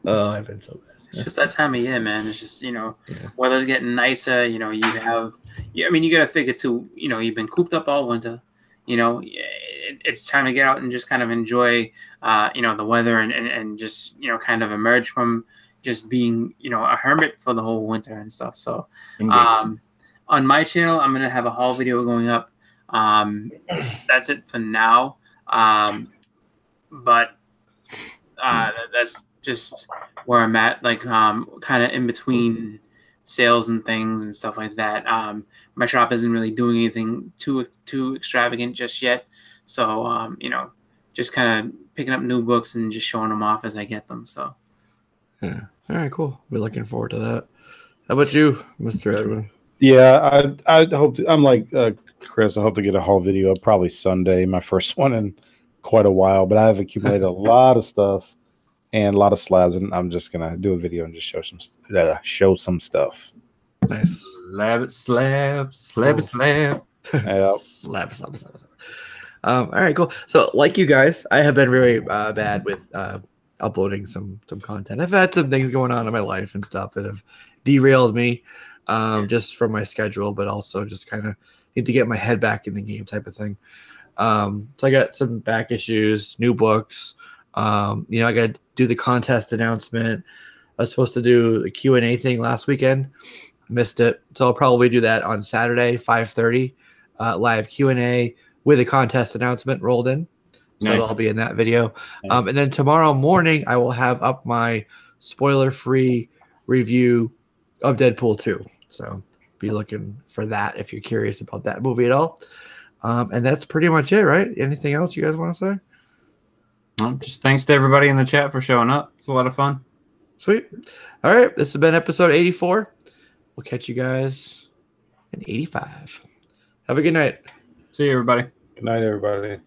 Oh, I've been so bad. It's just that time of year, man. It's just, you know, weather's getting nicer. You know, you got to figure too, you know, you've been cooped up all winter. You know, it's time to get out and just kind of enjoy, you know, the weather and just, you know, kind of emerge from just being, you know, a hermit for the whole winter and stuff. So on my channel, I'm going to have a haul video going up. That's it for now. But that's just where I'm at, like kind of in between sales and things and stuff like that. My shop isn't really doing anything too extravagant just yet. So, you know, just kind of picking up new books and just showing them off as I get them. So, yeah. All right, cool. We're looking forward to that. How about you, Mr. Edwin? Yeah, I hope I'm like Chris. I hope to get a haul video up probably Sunday, my first one in quite a while. But I have accumulated a lot of stuff and a lot of slabs, and I'm just gonna do a video and just show some stuff. Nice. Slab. Yeah. Slab. All right, cool. So, like you guys, I have been really bad with uploading some content. I've had some things going on in my life and stuff that have derailed me, just from my schedule, but also just kind of need to get my head back in the game type of thing. So I got some back issues, new books. You know, I got to do the contest announcement. I was supposed to do the Q&A thing last weekend. Missed it. So I'll probably do that on Saturday, 5:30, live Q&A with a contest announcement rolled in. So Nice. it'll be in that video. Nice. And then tomorrow morning, I will have up my spoiler-free review of Deadpool 2. So be looking for that if you're curious about that movie at all. And that's pretty much it, right? Anything else you guys want to say? Just thanks to everybody in the chat for showing up. It's a lot of fun. Sweet. All right. This has been episode 84. We'll catch you guys in 85. Have a good night. See you, everybody. Good night, everybody.